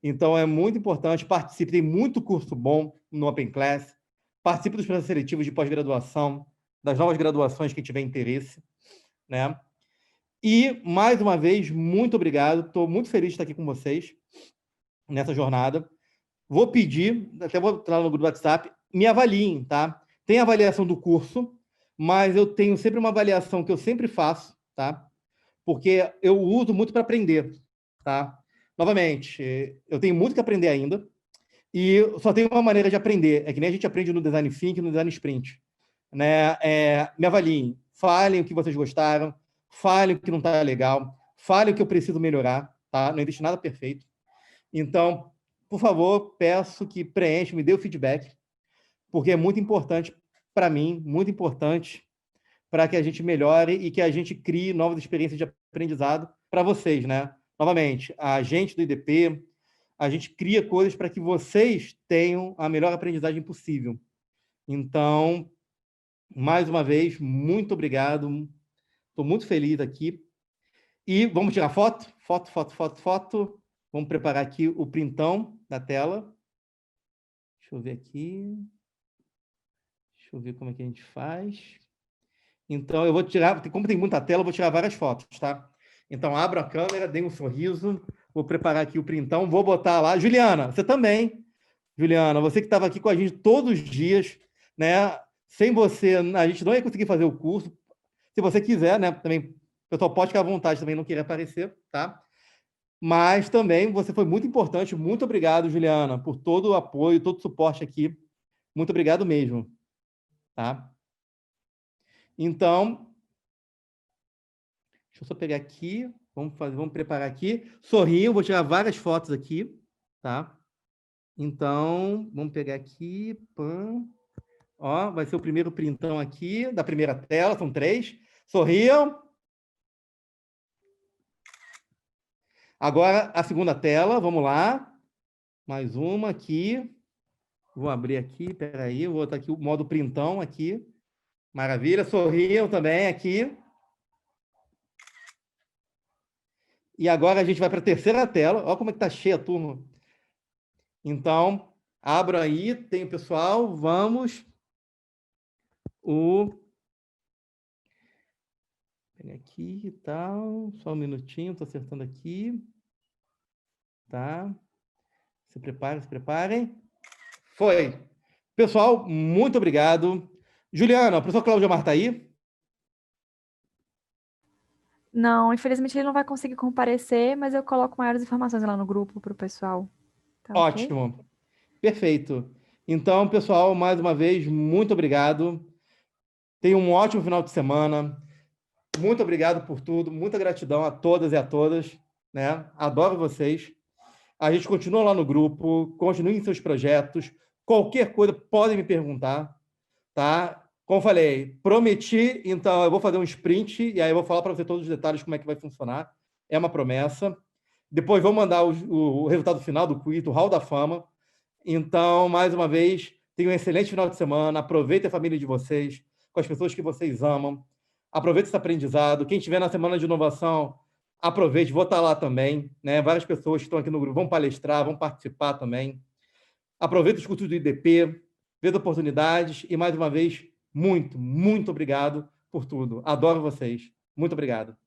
Então, é muito importante, participe, tem muito curso bom no Open Class, participe dos processos seletivos de pós-graduação, das novas graduações que tiver interesse, né? E, mais uma vez, muito obrigado, estou muito feliz de estar aqui com vocês nessa jornada. Vou pedir, até vou entrar no grupo do WhatsApp, me avaliem, tá? Tem avaliação do curso, mas eu tenho sempre uma avaliação que eu sempre faço, tá? Porque eu uso muito para aprender, tá? Novamente, eu tenho muito que aprender ainda, e só tem uma maneira de aprender, é que nem a gente aprende no Design Thinking, no Design Sprint. Né? Me avaliem, falem o que vocês gostaram, falem o que não está legal, falem o que eu preciso melhorar, tá? Não existe nada perfeito. Então, por favor, peço que preencha, me dê o feedback, porque é muito importante para mim, muito importante para que a gente melhore e que a gente crie novas experiências de aprendizado para vocês, né? Novamente, a gente do IDP, a gente cria coisas para que vocês tenham a melhor aprendizagem possível. Então, mais uma vez, muito obrigado. Estou muito feliz aqui. E vamos tirar foto? Foto. Vamos preparar aqui o printão da tela. Deixa eu ver aqui. Deixa eu ver como é que a gente faz. Então, eu vou tirar, como tem muita tela, eu vou tirar várias fotos, tá? Então, abro a câmera, dê um sorriso. Vou preparar aqui o printão, vou botar lá. Juliana, você também. Juliana, você que estava aqui com a gente todos os dias, né? Sem você, a gente não ia conseguir fazer o curso. Se você quiser, né? Também, o pessoal pode ficar à vontade também, não querer aparecer, tá? Mas também você foi muito importante. Muito obrigado, Juliana, por todo o apoio, todo o suporte aqui. Muito obrigado mesmo, tá? Então, deixa eu só pegar aqui. Vamos preparar aqui. Sorriam, vou tirar várias fotos aqui, tá? Então, vamos pegar aqui. Pã. Ó, vai ser o primeiro printão aqui, da primeira tela, são 3. Sorriam. Agora, a segunda tela, vamos lá. Mais uma aqui. Vou abrir aqui, peraí, vou botar aqui o modo printão aqui. Maravilha, sorriam também aqui. E agora a gente vai para a terceira tela. Olha como é que está cheia a turma. Então, abro aí, tem o pessoal, vamos. Pega aqui e tal, só um minutinho, estou acertando aqui. Tá? Se preparem. Foi. Pessoal, muito obrigado. Juliana, a professora Cláudia Mar está aí? Não, infelizmente ele não vai conseguir comparecer, mas eu coloco maiores informações lá no grupo para o pessoal. Tá ok? Ótimo. Perfeito. Então, pessoal, mais uma vez, muito obrigado. Tenham um ótimo final de semana. Muito obrigado por tudo. Muita gratidão a todas e a todas. Né? Adoro vocês. A gente continua lá no grupo. Continuem em seus projetos. Qualquer coisa, podem me perguntar. Tá? Como falei, prometi, então eu vou fazer um sprint e aí eu vou falar para você todos os detalhes como é que vai funcionar. É uma promessa. Depois vou mandar o resultado final do quiz, do Hall da Fama. Então, mais uma vez, tenham um excelente final de semana. Aproveitem a família de vocês, com as pessoas que vocês amam. Aproveite esse aprendizado. Quem estiver na Semana de Inovação, aproveite. Vou estar lá também. Né? Várias pessoas que estão aqui no grupo vão palestrar, vão participar também. Aproveite os cursos do IDP, veja oportunidades e, mais uma vez, muito, muito obrigado por tudo. Adoro vocês. Muito obrigado.